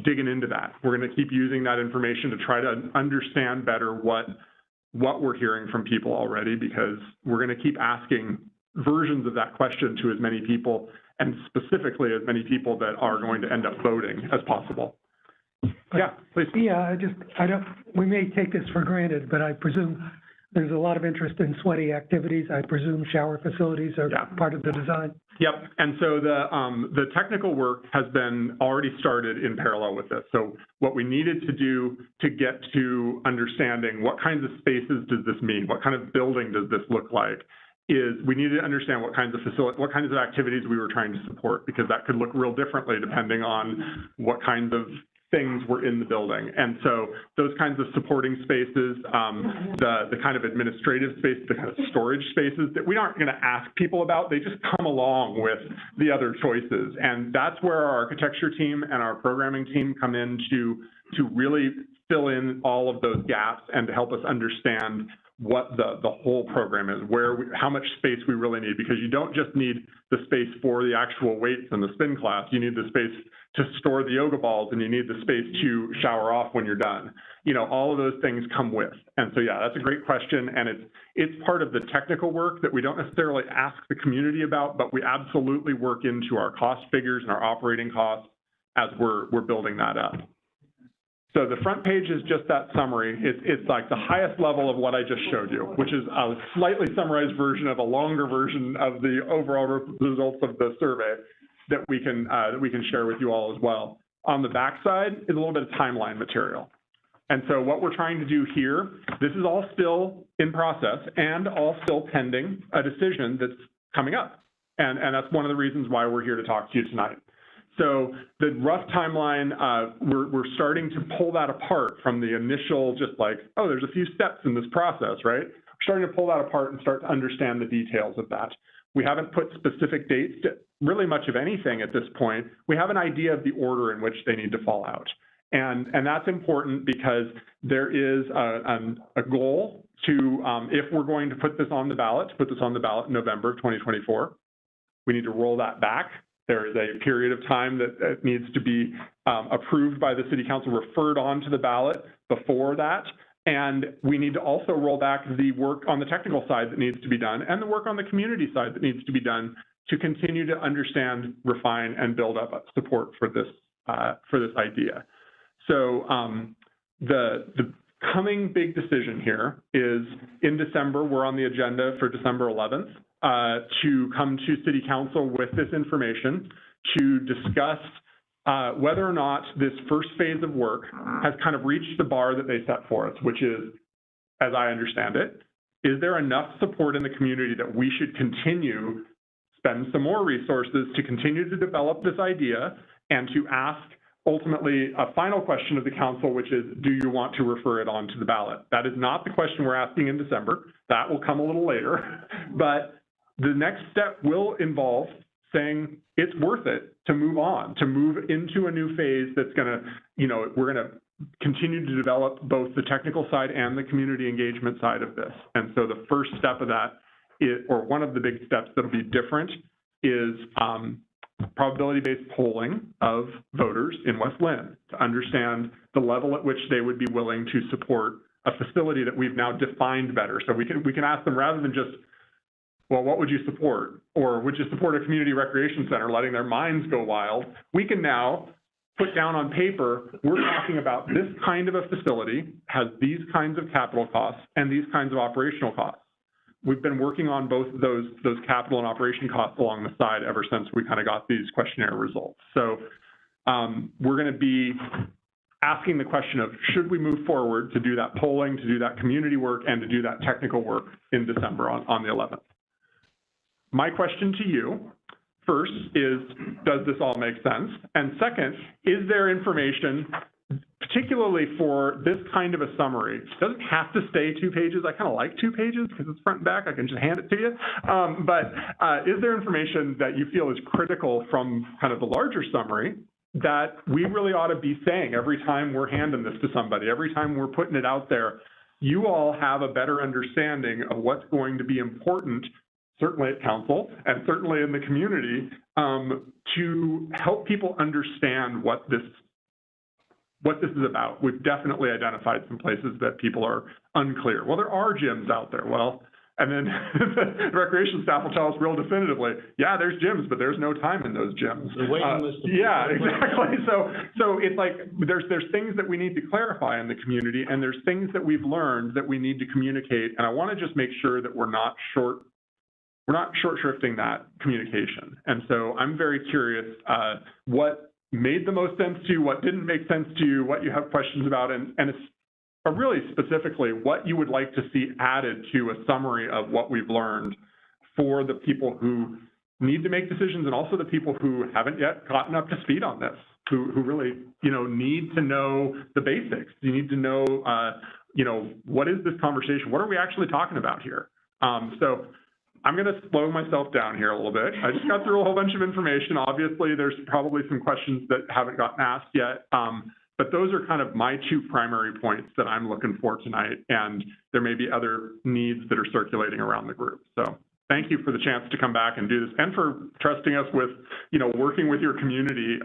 digging into that. We're going to keep using that information to try to understand better what we're hearing from people already, because we're going to keep asking versions of that question to as many people, and specifically as many people that are going to end up voting as possible. Yeah, please. Yeah, we may take this for granted, but I presume there's a lot of interest in sweaty activities. I presume shower facilities are part of the design. Yep, and so the technical work has been already started in parallel with this. So what we needed to do to get to understanding what kinds of spaces does this mean, what kind of building does this look like, is we needed to understand what kinds of activities we were trying to support, because that could look real differently depending on what kinds of things were in the building. And so those kinds of supporting spaces, the kind of administrative space, the kind of storage spaces that we aren't going to ask people about, they just come along with the other choices. And that's where our architecture team and our programming team come in to really fill in all of those gaps and to help us understand what the whole program is, how much space we really need, because you don't just need the space for the actual weights and the spin class. You need the space to store the yoga balls, and you need the space to shower off when you're done. All of those things come with. And so, yeah, that's a great question, and it's part of the technical work that we don't necessarily ask the community about, but we absolutely work into our cost figures and our operating costs as we're building that up. So the front page is just that summary. It's like the highest level of what I just showed you, which is a slightly summarized version of a longer version of the overall results of the survey that we can share with you all as well. On the back side is a little bit of timeline material. And so what we're trying to do here, this is all still in process and all still pending a decision that's coming up. And that's one of the reasons why we're here to talk to you tonight. So the rough timeline, we're starting to pull that apart from the initial, just like, oh, there's a few steps in this process, right? We're starting to pull that apart and start to understand the details of that. We haven't put specific dates to really much of anything at this point. We have an idea of the order in which they need to fall out. And that's important because there is a goal to, if we're going to put this on the ballot, in November of 2024, we need to roll that back. There is a period of time that needs to be approved by the City Council, referred on to the ballot before that. And we need to also roll back the work on the technical side that needs to be done and the work on the community side that needs to be done to continue to understand, refine, and build up support for this idea. So the coming big decision here is in December. We're on the agenda for December 11th. To come to City Council with this information to discuss whether or not this first phase of work has kind of reached the bar that they set for us, which is, as I understand it, is there enough support in the community that we should continue, spend some more resources to continue to develop this idea and to ask ultimately a final question of the council, which is, do you want to refer it on to the ballot? That is not the question we're asking in December. That will come a little later. But the next step will involve saying it's worth it to move on, to move into a new phase that's going to, you know, we're going to continue to develop both the technical side and the community engagement side of this. And so the first step of that, or one of the big steps that'll be different, is probability-based polling of voters in West Linn to understand the level at which they would be willing to support a facility that we've now defined better. So we can ask them, rather than just, well, what would you support? Or would you support a community recreation center, letting their minds go wild? We can now put down on paper, we're talking about this kind of a facility, has these kinds of capital costs and these kinds of operational costs. We've been working on both of those capital and operation costs along the side ever since we kind of got these questionnaire results. So we're going to be asking the question of, should we move forward to do that polling, to do that community work, and to do that technical work in December on the 11th? My question to you first is, does this all make sense? And second, is there information, particularly for this kind of a summary? It doesn't have to stay 2 pages. I kind of like 2 pages because it's front and back. I can just hand it to you. But is there information that you feel is critical from kind of the larger summary that we really ought to be saying every time we're handing this to somebody, every time we're putting it out there? You all have a better understanding of what's going to be important, certainly at council and certainly in the community, to help people understand what this is about. We've definitely identified some places that people are unclear. Well, there are gyms out there. Well, and then the recreation staff will tell us real definitively, yeah, there's gyms, but there's no time in those gyms. The waiting list. Yeah, exactly. So it's like there's things that we need to clarify in the community, and there's things that we've learned that we need to communicate. And I want to just make sure that we're not short shrifting that communication. And so I'm very curious what made the most sense to you, what didn't make sense to you, what you have questions about, and it's really specifically what you would like to see added to a summary of what we've learned for the people who need to make decisions, and also the people who haven't yet gotten up to speed on this, who really, you know, need to know the basics. You need to know, you know, what is this conversation? What are we actually talking about here? So I'm going to slow myself down here a little bit. I just got through a whole bunch of information. Obviously, there's probably some questions that haven't gotten asked yet, but those are kind of my 2 primary points that I'm looking for tonight, and there may be other needs that are circulating around the group. So thank you for the chance to come back and do this, and for trusting us with, you know, working with your community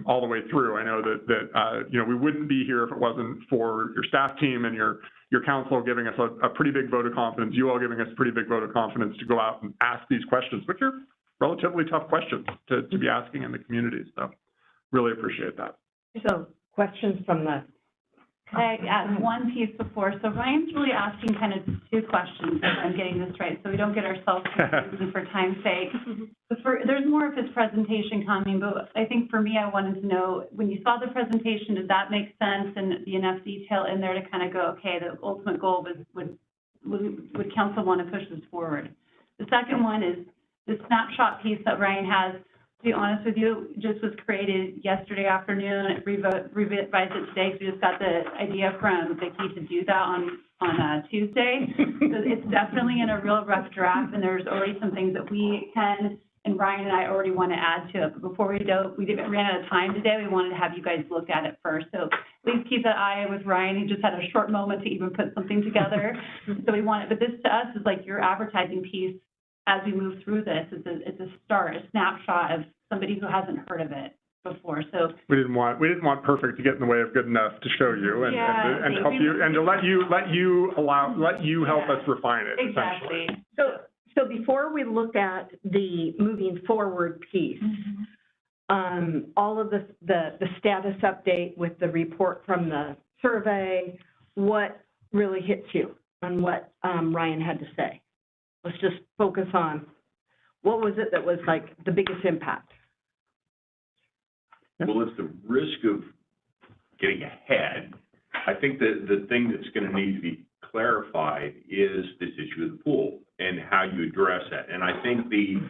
all the way through. I know that you know, we wouldn't be here if it wasn't for your staff team and your council giving us a pretty big vote of confidence, you all giving us a pretty big vote of confidence to go out and ask these questions, which are relatively tough questions to be asking in the community. So really appreciate that. So questions from the... Can I add one piece before? So Ryan's really asking kind of 2 questions, if I'm getting this right, so we don't get ourselves confused and for time's sake. There's more of his presentation coming, but I think for me, I wanted to know, when you saw the presentation, did that make sense and be enough detail in there to kind of go, okay, the ultimate goal would council want to push this forward? The second one is the snapshot piece that Ryan has. To be honest with you, just was created yesterday afternoon. It revised it today because we just got the idea from Vicki to do that on Tuesday. So it's definitely in a real rough draft, and there's already some things that we can, and Ryan and I already want to add to it. But before we go, we ran out of time today. We wanted to have you guys look at it first. So please keep that eye with Ryan. He just had a short moment to even put something together. So we want it, but this to us is like your advertising piece. As we move through this, it's a start, a snapshot of somebody who hasn't heard of it before. So we didn't want perfect to get in the way of good enough to show you and help you and to let you help us refine it. Exactly. So before we look at the moving forward piece, all of the status update with the report from the survey, what really hits you on what Ryan had to say? Let's just focus on what was it that was like the biggest impact? Well, it's the risk of getting ahead. I think that the thing that's going to need to be clarified is this issue of the pool and how you address that. And I think the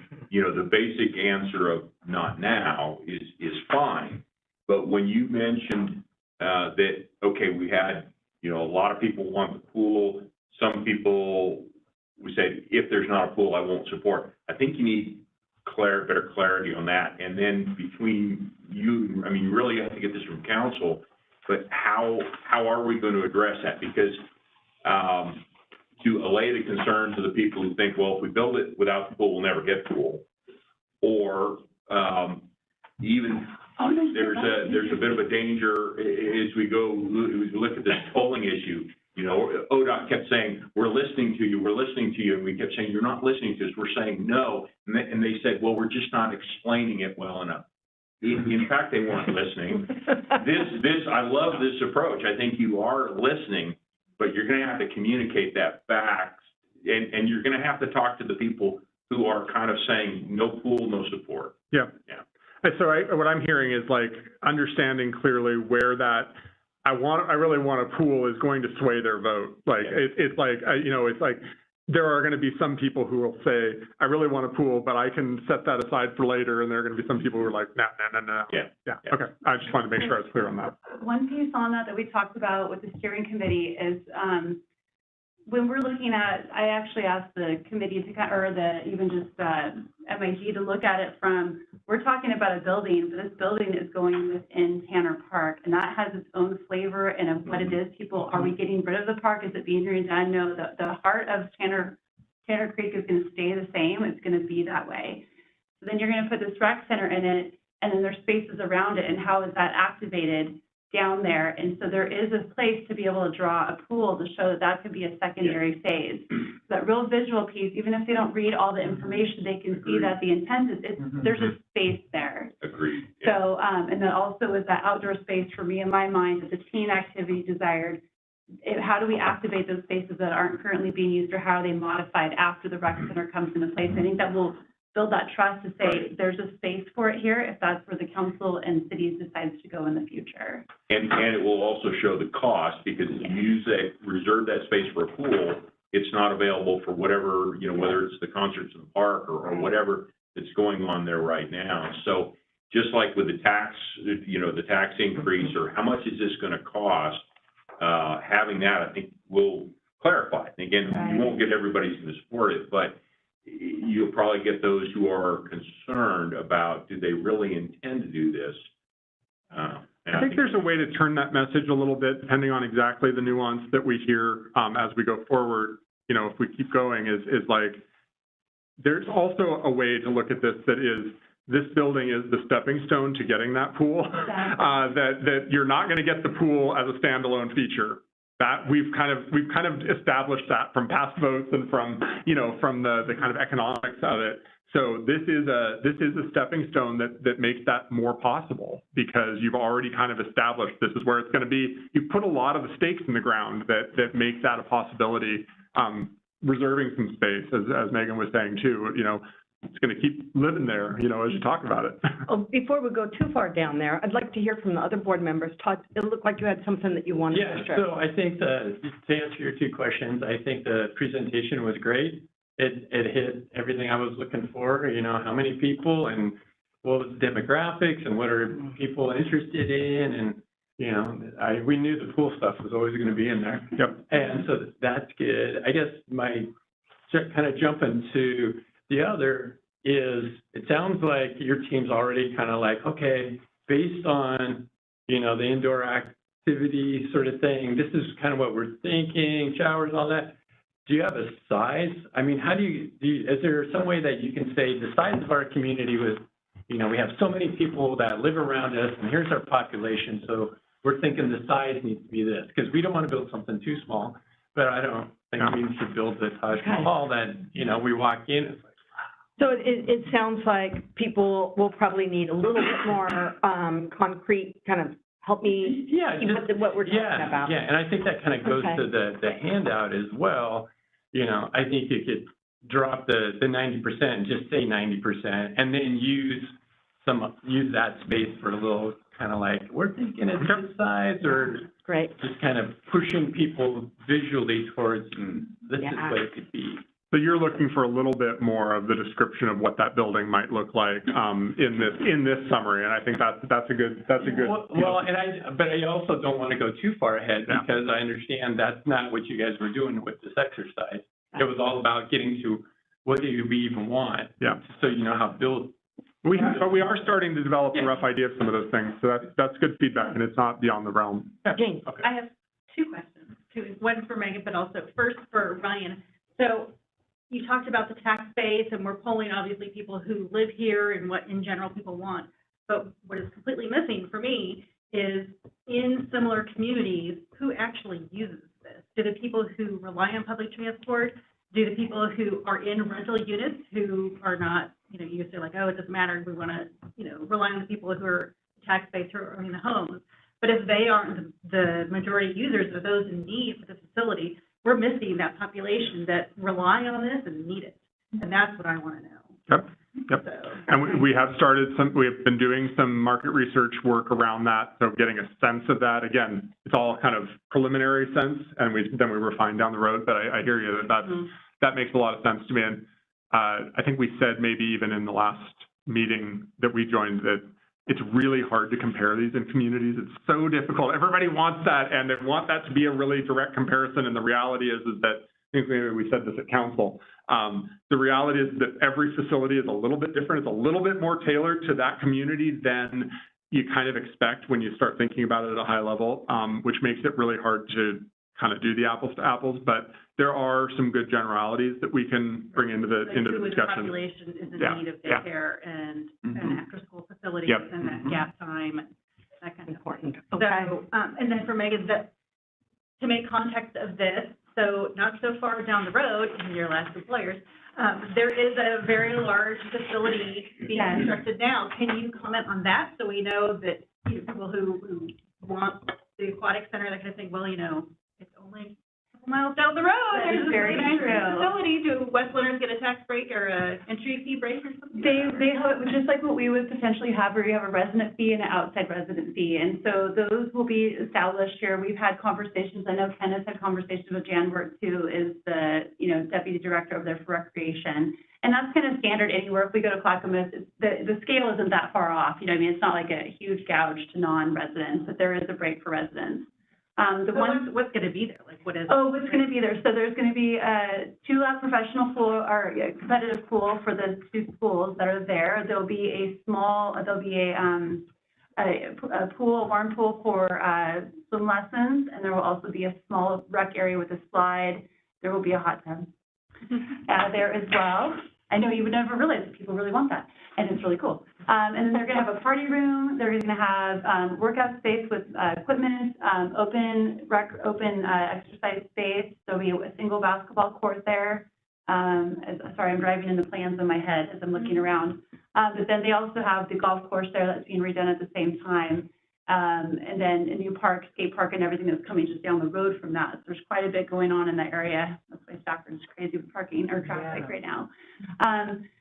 basic answer of not now is fine. But when you mentioned that, okay, we had, a lot of people want the pool, some people, we said, if there's not a pool, I won't support. I think you need better clarity on that. And then between you, I mean, you really have to get this from council, but how are we going to address that? Because to allay the concerns of the people who think, well, if we build it without the pool, we'll never get pool. Or even there's a bit of a danger as we look at this tolling issue. ODOT kept saying, we're listening to you, and we kept saying, you're not listening to us, we're saying no, and they said, well, we're just not explaining it well enough. In fact, they weren't listening. I love this approach. I think you are listening, but you're going to have to communicate that back, and you're going to have to talk to the people who are kind of saying no pool, no support. Yeah. Yeah. And so what I'm hearing is like understanding clearly where that I really want a pool is going to sway their vote. Like it's like there are going to be some people who will say, I really want a pool, but I can set that aside for later. And there are going to be some people who are like, no. Yeah. Okay. I just wanted to make sure I was clear on that. One piece on that we talked about with the steering committee is when we're looking at, I actually asked the committee MIG to look at it from, we're talking about a building, but this building is going within Tanner Park, and that has its own flavor and of what it is. People, are we getting rid of the park? Is it being redone? No, the heart of Tanner Creek is going to stay the same. It's going to be that way. So then you're going to put this rec center in it, and then there's spaces around it, and how is that activated down there? And so there is a place to be able to draw a pool to show that could be a secondary phase. That real visual piece, even if they don't read all the information, they can see that the intent is there's a space there. Agreed. Yeah. So, and then also is that outdoor space for me in my mind is a teen activity desired. How do we activate those spaces that aren't currently being used, or how are they modified after the rec center comes into place? I think that will build that trust to say there's a space for it here if that's where the council and cities decides to go in the future. And it will also show the cost, because if you reserve that space for a pool, it's not available for whatever, whether it's the concerts in the park or whatever that's going on there right now. So just like with the tax, the tax increase, or how much is this going to cost, having that, I think, will clarify. And again, you won't get everybody to support it, but you'll probably get those who are concerned about, do they really intend to do this? I think there's a way to turn that message a little bit, depending on exactly the nuance that we hear as we go forward. If we keep going, is like, there's also a way to look at this that is, this building is the stepping stone to getting that pool. That you're not going to get the pool as a standalone feature. That we've kind of established that from past votes and from the kind of economics of it. So this is a stepping stone that makes that more possible, because you've already kind of established this is where it's going to be. You put a lot of the stakes in the ground that make that a possibility. Reserving some space, as Megan was saying too, it's going to keep living there, as you talk about it. Well, before we go too far down there, I'd like to hear from the other board members. Todd, it looked like you had something that you wanted to share. So I think to answer your two questions, I think the presentation was great. It hit everything I was looking for, how many people and what was the demographics and what are people interested in, and we knew the pool stuff was always going to be in there. Yep. And so that's good. I guess my kind of jumping to the other is, it sounds like your team's already kind of like, okay, based on, the indoor activity sort of thing, this is kind of what we're thinking, showers, all that. Do you have a size? I mean, how is there some way that you can say the size of our community was, we have so many people that live around us, and here's our population, so we're thinking the size needs to be this, because we don't want to build something too small, but I don't think we should build the Taj Mahal that, we walk in, it's like, So it sounds like people will probably need a little bit more concrete, kind of help me keep what we're talking about. Yeah, and I think that kind of goes to the handout as well. I think you could drop the 90%, just say 90%, and then use use that space for a little kind of like, we're thinking it's this size, or Great. just kind of pushing people visually towards, this is what it could be. So you're looking for a little bit more of the description of what that building might look like, in this summary, and I think that's a good. Well, but I also don't want to go too far ahead, Yeah. because I understand that's not what you guys were doing with this exercise. It was all about getting to what do we even want. Yeah. So you know how to build. But we are starting to develop a rough idea of some of those things, so that's good feedback, and it's not beyond the realm. Jane. Okay. I have two questions, one for Megan, but also first for Ryan. So you talked about the tax base, and we're polling obviously people who live here and what in general people want. But what is completely missing for me is in similar communities, who actually uses this? Do the people who rely on public transport? Do the people who are in rental units who are not, you say like, oh, it doesn't matter, we want to, rely on the people who are tax base or owning the homes. But if they aren't the majority users or those in need for the facility, we're missing that population that rely on this and need it. And that's what I want to know. Yep. So, And we have been doing some market research work around that, so getting a sense of that. Again, it's all kind of preliminary sense, and then we refine down the road, but I hear you, that makes a lot of sense to me. And I think we said maybe even in the last meeting that we joined that it's really hard to compare these in communities. It's so difficult. Everybody wants that, and they want that to be a really direct comparison, and the reality is that, I think maybe we said this at council, the reality is that every facility is a little bit different. It's a little bit more tailored to that community than you kind of expect when you start thinking about it at a high level, which makes it really hard to kind of do the apples to apples, but there are some good generalities that we can bring into the discussion. The population is in need of daycare and an after-school facility and that gap time, and that kind of Important. stuff. Okay. So, and then for Megan, to make context of this, so not so far down the road in your last employers, there is a very large facility being constructed now. Can you comment on that so we know that people who want the aquatic center, that kind of thing, well, it's only a couple miles down the road. There's a very nice facility. Do West Lenners get a tax break or a entry fee break or something? They have, just like what we would potentially have, where you have a resident fee and an outside resident fee. And so those will be established here. We've had conversations. I know Ken has had conversations with Jan Wirt, who is the, deputy director over there for recreation. And that's kind of standard anywhere. If we go to Clackamas, the scale isn't that far off. It's not like a huge gouge to non-residents, but there is a break for residents. What's going to be there? Like, what is? Oh, what's going to be there? So there's going to be a 2-lap professional pool or competitive pool for the 2 schools that are there. There'll be a barn pool for swim lessons, and there will also be a small rec area with a slide. There will be a hot tub there as well. I know you would never realize that people really want that, and it's really cool. And then they're going to have a party room. They're going to have workout space with equipment, open exercise space. There'll be a single basketball court there. Sorry, I'm driving in the plans in my head as I'm looking around. But then they also have the golf course there that's being redone at the same time. And then a new skate park, and everything that's coming just down the road from that. So there's quite a bit going on in that area. That's why Stockton's crazy with parking or traffic right now.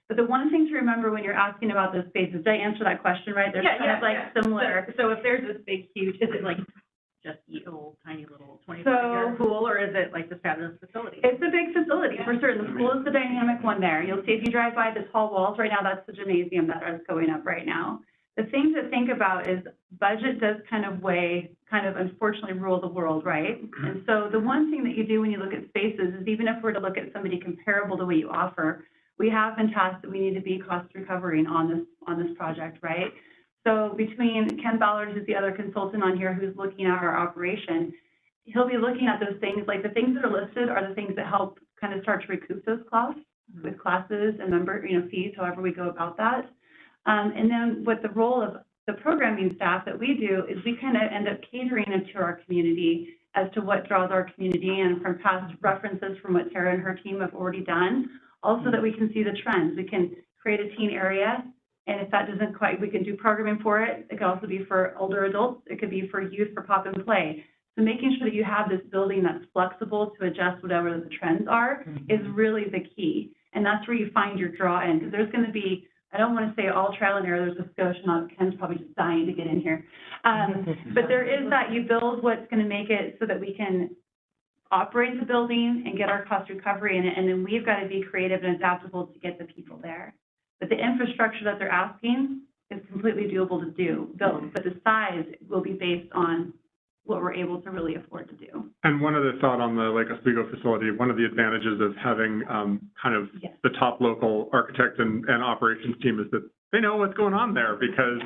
But the one thing to remember when you're asking about those spaces, did I answer that question right? They're similar. So if there's this big, huge, is it like just the old tiny little 25-yard pool, or is it like the fabulous facility? It's a big facility for certain. The pool is the dynamic one there. You'll see if you drive by the tall walls right now, that's the gymnasium that is going up right now. The thing to think about is budget does kind of unfortunately rule the world, right? And so the one thing that you do when you look at spaces is, even if we're to look at somebody comparable to what you offer, we have been tasked that we need to be cost recovering on this project, right? So between Ken Ballard, who's the other consultant on here, who's looking at our operation, he'll be looking at those things. Like, the things that are listed are the things that help kind of start to recoup those costs with classes and fees, however we go about that. And then what the role of the programming staff that we do is we kind of end up catering it to our community as to what draws our community in from past references from what Tara and her team have already done. Also, that we can see the trends. We can create a teen area, and if that doesn't quite, we can do programming for it. It could also be for older adults. It could be for youth, for pop and play. So making sure that you have this building that's flexible to adjust whatever the trends are is really the key. And that's where you find your draw in, because there's going to be I don't want to say all trial and error, there's a Scotia, Ken's probably just dying to get in here. But there is that you build what's going to make it so that we can operate the building and get our cost recovery in it, and then we've got to be creative and adaptable to get the people there. But the infrastructure that they're asking is completely doable to build, but the size will be based on what we're able to really afford to do. And one other thought on the Lake Oswego facility, one of the advantages of having kind of the top local architect and operations team is that they know what's going on there, because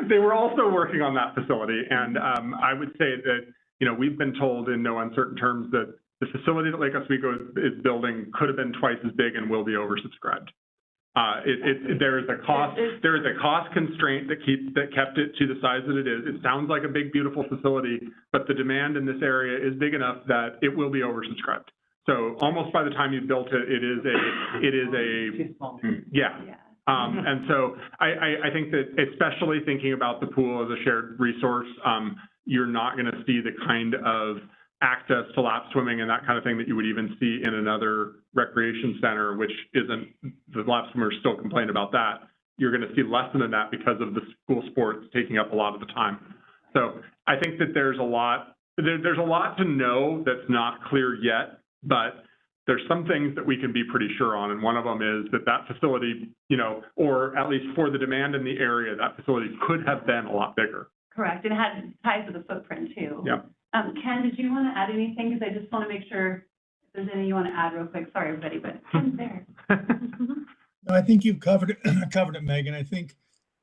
they were also working on that facility. And I would say that, you know, we've been told in no uncertain terms that the facility that Lake Oswego is building could have been twice as big and will be oversubscribed. There is a cost constraint that kept it to the size that it is. It sounds like a big, beautiful facility, but the demand in this area is big enough that it will be oversubscribed. So almost by the time you've built it, it is Too small. And so I think that, especially thinking about the pool as a shared resource, you're not going to see the kind of access to lap swimming and that kind of thing that you would even see in another recreation center, which isn't, the lap swimmers still complain about that. You're going to see less than that because of the school sports taking up a lot of the time. So I think that there's a lot to know that's not clear yet, but there's some things that we can be pretty sure on. And one of them is that that facility, you know, or at least for the demand in the area, that facility could have been a lot bigger. Correct, and it had ties to the footprint too. Yeah. Ken, did you want to add anything? Because I just want to make sure if there's anything you want to add real quick. Sorry, everybody, but Ken's there. No, I think you've covered it, Megan. I think,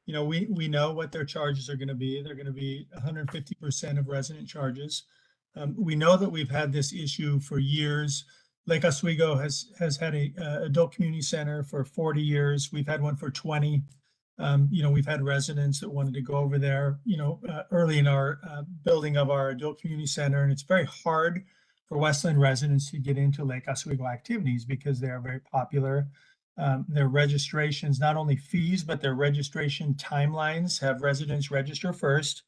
you know, we know what their charges are going to be. They're going to be 150% of resident charges. We know that we've had this issue for years. Lake Oswego has had a adult community center for 40 years. We've had one for 20. You know, we've had residents that wanted to go over there, you know, early in our building of our adult community center. And it's very hard for Westland residents to get into Lake Oswego activities because they are very popular. Their registrations, not only fees, but their registration timelines have residents register first,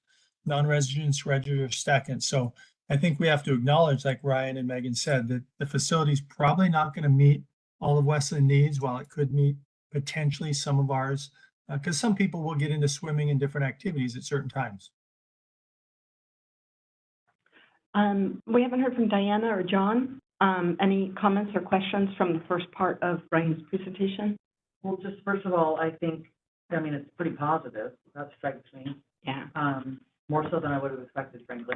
non-residents register second. So I think we have to acknowledge, like Ryan and Megan said, that the facility is probably not going to meet all of Westland needs, while it could meet potentially some of ours, because some people will get into swimming and different activities at certain times. We haven't heard from Diana or John. Any comments or questions from the first part of Ryan's presentation? Well, just first of all, I think, I mean, it's pretty positive. That strikes me. Yeah. More so than I would have expected, frankly.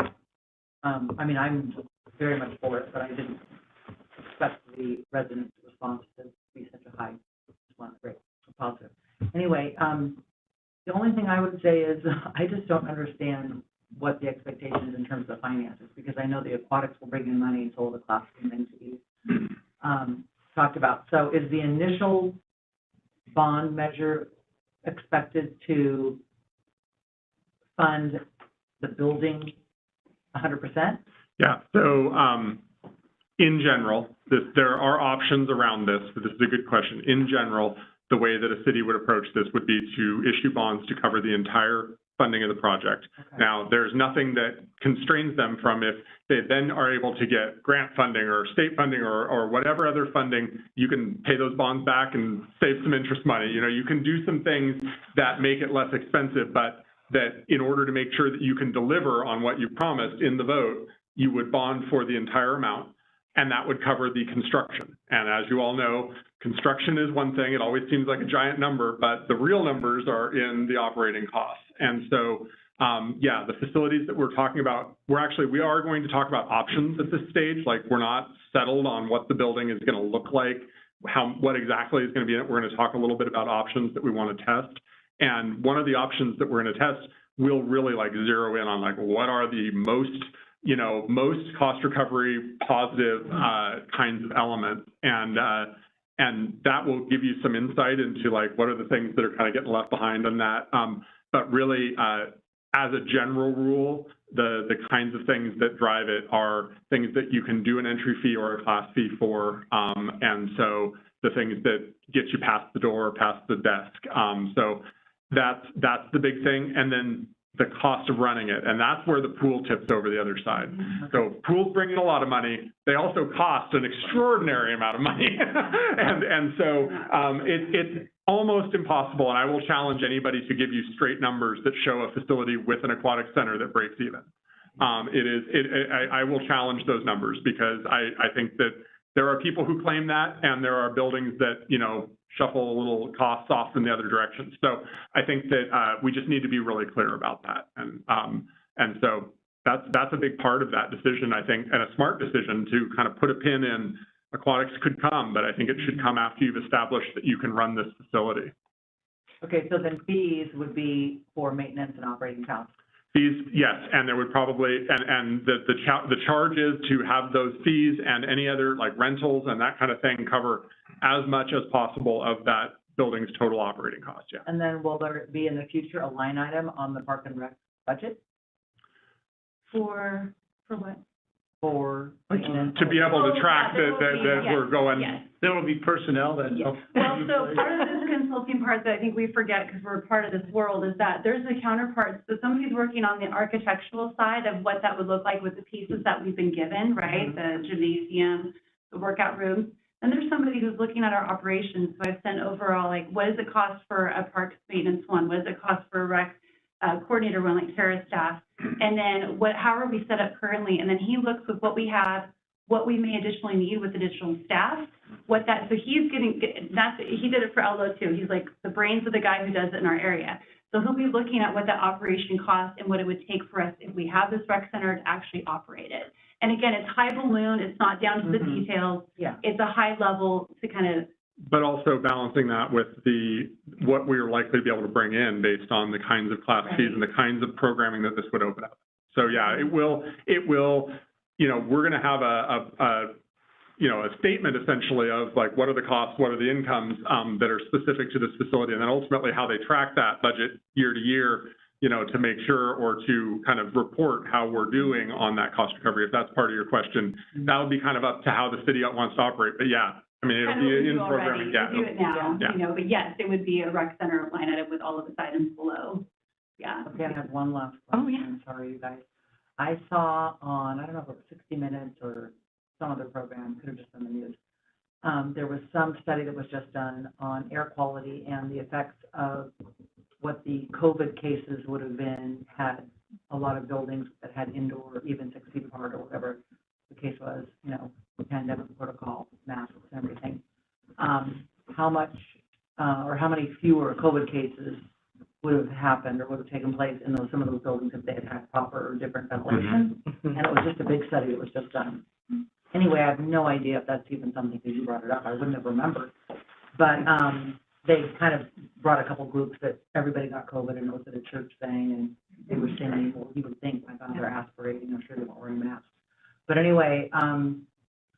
I mean, I'm very much for it, but I didn't expect the residents' response to be such a high response rate. Positive. Anyway, the only thing I would say is I just don't understand what the expectation is in terms of finances, because I know the aquatics will bring in money and so will the classroom things that you talked about. So is the initial bond measure expected to fund the building 100%? Yeah, so in general, there are options around this, but this is a good question. In general, the way that a city would approach this would be to issue bonds to cover the entire funding of the project. Okay. Now, there's nothing that constrains them from, if they then are able to get grant funding or state funding or whatever other funding, you can pay those bonds back and save some interest money. You know, you can do some things that make it less expensive, but that in order to make sure that you can deliver on what you promised in the vote, you would bond for the entire amount, and that would cover the construction. And as you all know, construction is one thing. It always seems like a giant number, but the real numbers are in the operating costs. And so, yeah, the facilities that we're talking about, we are going to talk about options at this stage. Like, we're not settled on what the building is going to look like, what exactly is going to be in it. We're going to talk a little bit about options that we want to test. And one of the options that we're going to test will really like zero in on like what are the most cost recovery positive kinds of elements. And that will give you some insight into like what are the things that are kind of getting left behind on that. But really, as a general rule, the kinds of things that drive it are things that you can do an entry fee or a class fee for. And so the things that get you past the door, past the desk. So that's the big thing. And then the cost of running it, and that's where the pool tips over the other side. So pools bring in a lot of money. They also cost an extraordinary amount of money. and so it's almost impossible, and I will challenge anybody to give you straight numbers that show a facility with an aquatic center that breaks even. I will challenge those numbers because I think that there are people who claim that, and there are buildings that, you know, shuffle a little costs off in the other direction. So I think that we just need to be really clear about that. And so that's a big part of that decision, I think, and a smart decision to kind of put a pin in aquatics could come, but I think it should come after you've established that you can run this facility. Okay, so then fees would be for maintenance and operating costs. Fees, yes, and there would probably, and the charge is to have those fees and any other like rentals and that kind of thing cover as much as possible of that building's total operating cost, yeah. And then will there be in the future a line item on the Park and Rec budget? For what? For maintenance? To be able to track that we're going. Yes. There will be personnel that help. Well, so part of this consulting part that I think we forget because we're part of this world is that there's the counterparts. So somebody's working on the architectural side of what that would look like with the pieces that we've been given, right? The gymnasium, the workout rooms. And there's somebody who's looking at our operations. So I've sent overall, like, what does it cost for a parks maintenance one? What does it cost for a rec coordinator one, like Tara's staff? And then how are we set up currently? And then he looks with what we have, what we may additionally need with additional staff, so he's getting, he did it for Eldo too. He's like the brains of the guy who does it in our area. So he'll be looking at what that operation costs and what it would take for us if we have this rec center to actually operate it. And again, it's high balloon, it's not down to the details. Yeah. It's a high level to kind of. But also balancing that with what we are likely to be able to bring in based on the kinds of class fees and the kinds of programming that this would open up. So yeah, it will, you know, we're going to have a statement essentially of like, what are the costs, what are the incomes that are specific to this facility, and then ultimately how they track that budget year to year, you know, to make sure or to kind of report how we're doing on that cost recovery. If that's part of your question, that would be kind of up to how the city wants to operate. But yeah, I mean, it'll be in programming. Yeah. We do it now, you know, but yes, it would be a rec center line item with all of its items below. Yeah. Okay, I have one last question. Oh, yeah. I'm sorry, you guys. I saw on, I don't know if it was 60 Minutes or some other program, could have just been the news. There was some study that was just done on air quality and the effects of what the COVID cases would have been had a lot of buildings that had indoor, even 6 feet apart or whatever the case was, you know, pandemic protocol, masks and everything. How much or how many fewer COVID cases would have happened or would have taken place in some of those buildings if they had had proper or different ventilation? And it was just a big study that was just done. Anyway, I have no idea if that's even something, because you brought it up, I wouldn't have remembered. But they kind of brought a couple groups that everybody got COVID and it was at a church thing, and they were singing, well, you would think, my God, they're aspirating, I'm sure they weren't wearing masks. But anyway,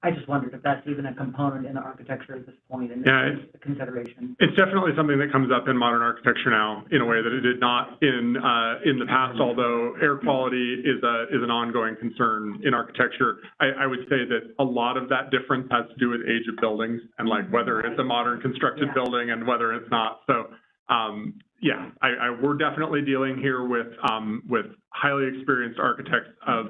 I just wondered if that's even a component in the architecture at this point, and it's a consideration. It's definitely something that comes up in modern architecture now in a way that it did not in the past, although air quality is an ongoing concern in architecture. I would say that a lot of that difference has to do with age of buildings and like whether it's a modern constructed building and whether it's not. So yeah, we're definitely dealing here with highly experienced architects of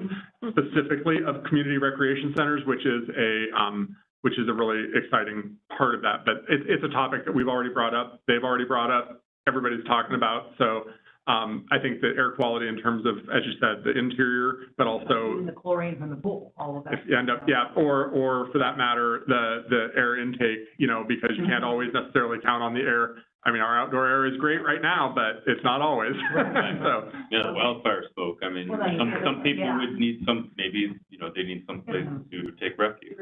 specifically of community recreation centers, which is a really exciting part of that. But it's a topic that we've already brought up. They've already brought up. Everybody's talking about. So I think that air quality in terms of, as you said, the interior, but also even the chlorine from the pool, all of that. If you end up, or for that matter, the air intake, you know, because you can't always necessarily count on the air. I mean, our outdoor air is great right now, but it's not always. So yeah, the wildfire smoke. I mean, some people would need maybe, you know, they need some place to take refuge.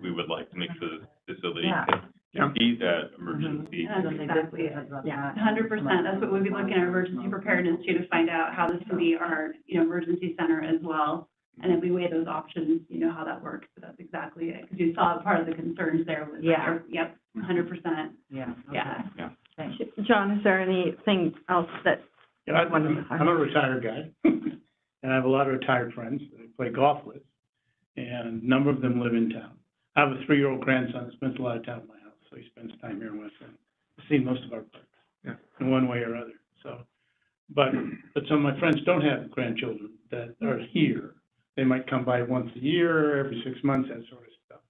We would like to make sure the facility can be that emergency. Exactly. Yeah, 100%. That's what we'd be looking at emergency preparedness to find out how this can be our, you know, emergency center as well. And then we weigh those options, you know, how that works. But that's exactly it. Because you saw part of the concerns there was, yep, 100%. Yeah. Yeah. Thanks. John, is there anything else that you wanted to I'm a retired guy, and I have a lot of retired friends that I play golf with, and a number of them live in town. I have a 3-year-old grandson that spends a lot of time at my house, so he spends time here in West Linn. I've seen most of our parks in one way or other. So But some of my friends don't have grandchildren that are here. They might come by once a year, every 6 months, that sort of stuff.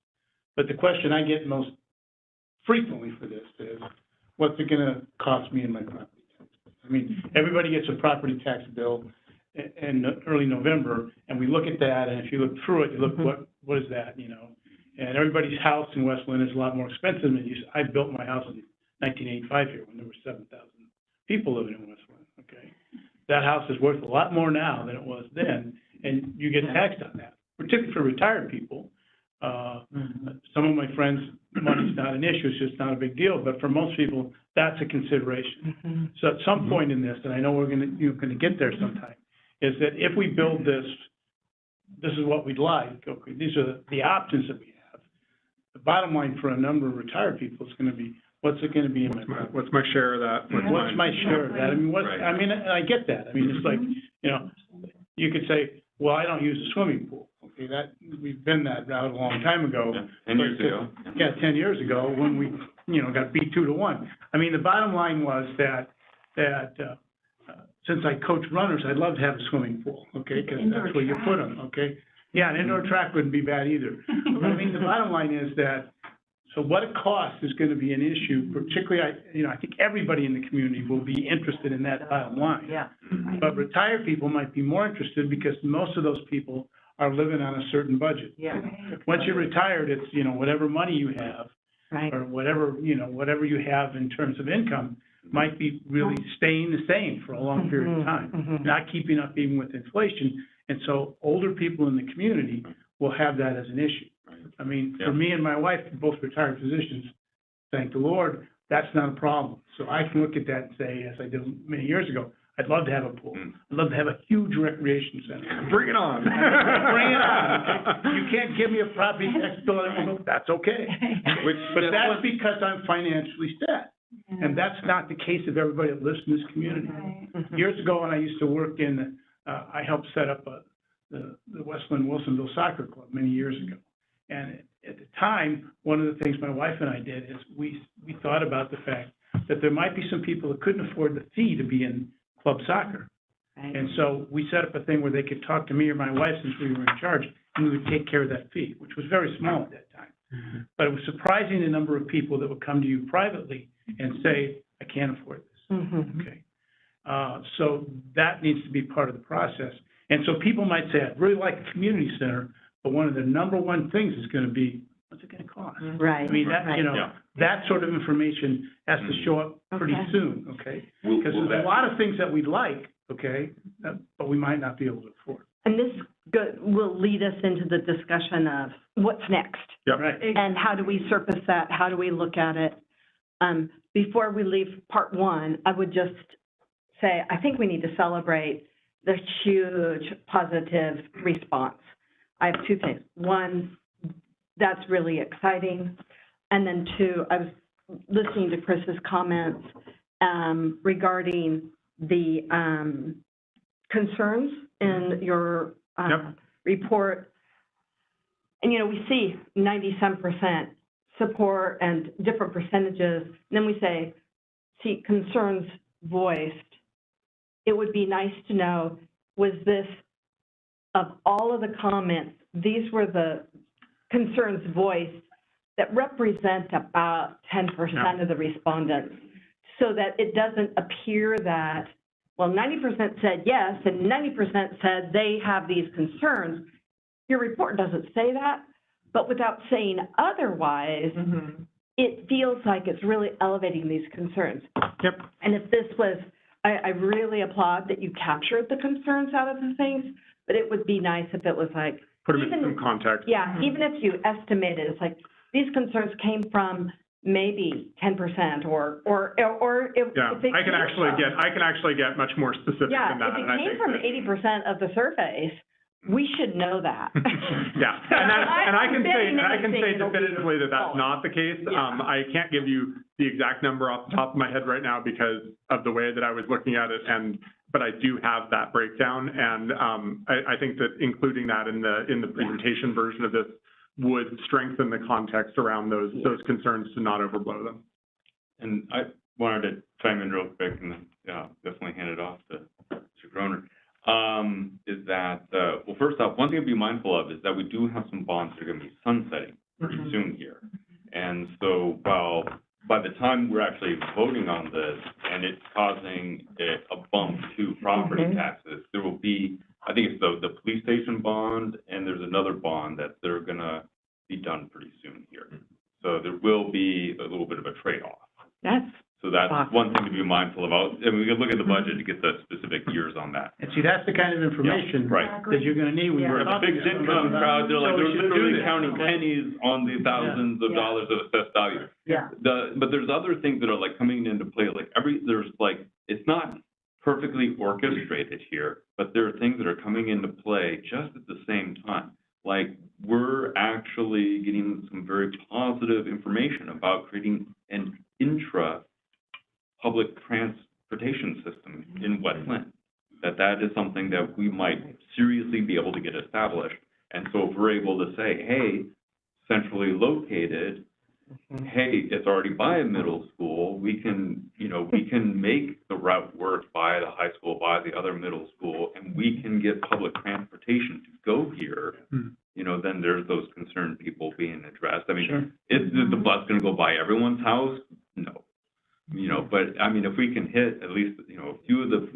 But the question I get most frequently for this is, what's it gonna cost me in my property tax? I mean, everybody gets a property tax bill in early November, and we look at that, and if you look through it, you look, what is that, you know? And everybody's house in West Linn is a lot more expensive than it used. I built my house in 1985 here when there were 7,000 people living in West Linn, okay? That house is worth a lot more now than it was then, and you get taxed on that, particularly for retired people. Some of my friends, money's not an issue, it's just not a big deal, but for most people, that's a consideration. So at some point in this, and I know you're gonna get there sometime, is that if we build this, this is what we'd like, okay, these are the options that we have. The bottom line for a number of retired people is gonna be, what's it gonna be in my property? What's my share of that? What's my share of that? I mean, Right. I mean, and I get that. I mean, it's like, you know, you could say, well, I don't use a swimming pool. Okay, we've been that route a long time ago. Yeah, 10 years ago. Yeah, 10 years ago when we, you know, got beat 2-1. I mean, the bottom line was that since I coach runners, I'd love to have a swimming pool, okay? Because that's where you put them, okay? Yeah, an indoor track wouldn't be bad either. But I mean, the bottom line is that, so what it costs is going to be an issue, particularly, I think everybody in the community will be interested in that bottom line. Yeah. But retired people might be more interested because most of those people are living on a certain budget. Yeah. Once you're retired, it's, you know, whatever money you have, Right. or whatever, you know, whatever you have in terms of income might be really staying the same for a long period of time, not keeping up even with inflation. And so older people in the community will have that as an issue. I mean, for me and my wife, both retired physicians, thank the Lord, that's not a problem. So I can look at that and say, as I did many years ago, I'd love to have a pool. I'd love to have a huge recreation center. Bring it on. Bring it on, okay? You can't give me a property tax bill, that's okay. But that's because I'm financially set. And that's not the case of everybody that lives in this community. Years ago, when I used to work in, I helped set up the West Linn Wilsonville Soccer Club many years ago. And at the time, one of the things my wife and I did is we thought about the fact that there might be some people that couldn't afford the fee to be in club soccer. Right. And so we set up a thing where they could talk to me or my wife since we were in charge, and we would take care of that fee, which was very small at that time. But it was surprising the number of people that would come to you privately and say, I can't afford this. Okay. So that needs to be part of the process. And so people might say, I'd really like a community center, but one of the number one things is going to be, what's it going to cost? Right. I mean, that, you know, Yeah. that sort of information has to show up pretty soon, okay? Because there's a lot of things that we'd like, okay, but we might not be able to afford. And this will lead us into the discussion of what's next. Yep. Right. And how do we surface that? How do we look at it? Before we leave part one, I would just say, I think we need to celebrate the huge positive response. I have two things. One, that's really exciting. And then two, I was listening to Chris's comments regarding the concerns in your report. And, you know, we see 90-some% support and different percentages. And then we say, see, concerns voiced. It would be nice to know, was this, of all of the comments, these were the concerns voiced that represent about 10% of the respondents, so that it doesn't appear that, well, 90% said yes, and 90% said they have these concerns. Your report doesn't say that, but without saying otherwise, it feels like it's really elevating these concerns. Yep. And if this was, I really applaud that you captured the concerns out of the things, but it would be nice if it was like, Put them in some context. yeah, even if you estimated, it's like, these concerns came from maybe 10% or if Yeah, if it I can came actually get much more specific yeah, than that. if and I it came think from that- 80% of the surveys, we should know that. Yeah, and I can say it'll be definitively that that's false. not the case. Yeah. I can't give you the exact number off the top of my head right now because of the way that I was looking at it, but I do have that breakdown, and I think that including that in the presentation version of this would strengthen the context around those concerns to not overblow them. And wanted to chime in real quick and then, definitely hand it off to Mr. Groner. Is that, well, first off, one thing to be mindful of is that we do have some bonds that are going to be sunsetting pretty soon here. And so while by the time we're actually voting on this and it's causing a bump to property taxes, there will be, I think it's the police station bond, and there's another bond that they're going to be done pretty soon here. So there will be a little bit of a trade-off. So that's awesome. one thing to be mindful about. And we can look at the budget to get the specific years on that. And see, that's the kind of information Right. that you're gonna need when you're For the talking fixed to income somebody. crowd, they're like, So we they're should do literally this. counting pennies on the thousands of dollars of assessed value. Yeah. But there's other things that are like coming into play, like it's not perfectly orchestrated here, but there are things that are coming into play just at the same time. Like, we're actually getting some very positive information about creating an intra-public transportation system in West Linn. That is something that we might seriously be able to get established. And so if we're able to say, hey, centrally located, hey, it's already by a middle school, we can make the route work by the high school, by the other middle school, and we can get public transportation to go here, then there's those concerned people being addressed. I mean, is the bus going to go by everyone's house? No. But I mean, if we can hit at least, a few of the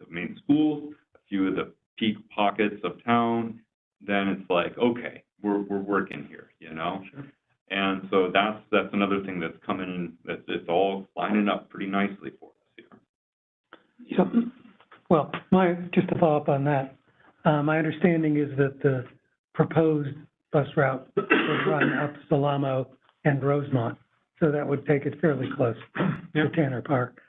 main schools, a few of the peak pockets of town, then it's like, okay, we're working here, And so that's another thing that's coming in, that it's all lining up pretty nicely for us here. Yeah. Well, just to follow up on that, my understanding is that the proposed bus route would run up Salamo and Rosemont, so that would take it fairly close to Tanner Park.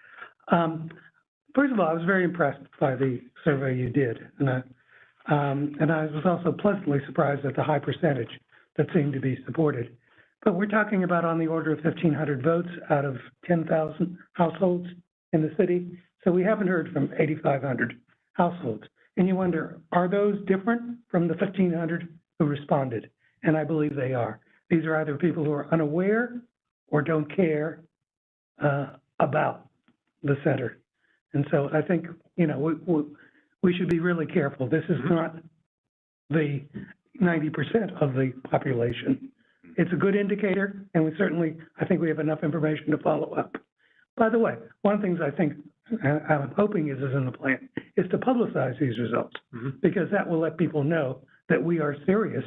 First of all, I was very impressed by the survey you did, and I was also pleasantly surprised at the high percentage that seemed to be supported. But we're talking about on the order of 1,500 votes out of 10,000 households in the city. So we haven't heard from 8,500 households. And you wonder, are those different from the 1,500 who responded? And I believe they are. These are either people who are unaware or don't care about the center. And so I think, we should be really careful. This is not the 90% of the population. It's a good indicator, and I think we have enough information to follow up. By the way, one of the things I think, I'm hoping is in the plan, is to publicize these results, because that will let people know that we are serious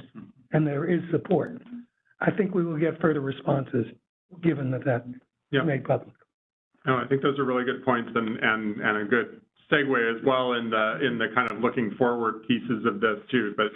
and there is support. I think we will get further responses, given that is made public. No, I think those are really good points and a good segue as well in the kind of looking forward pieces of this too, but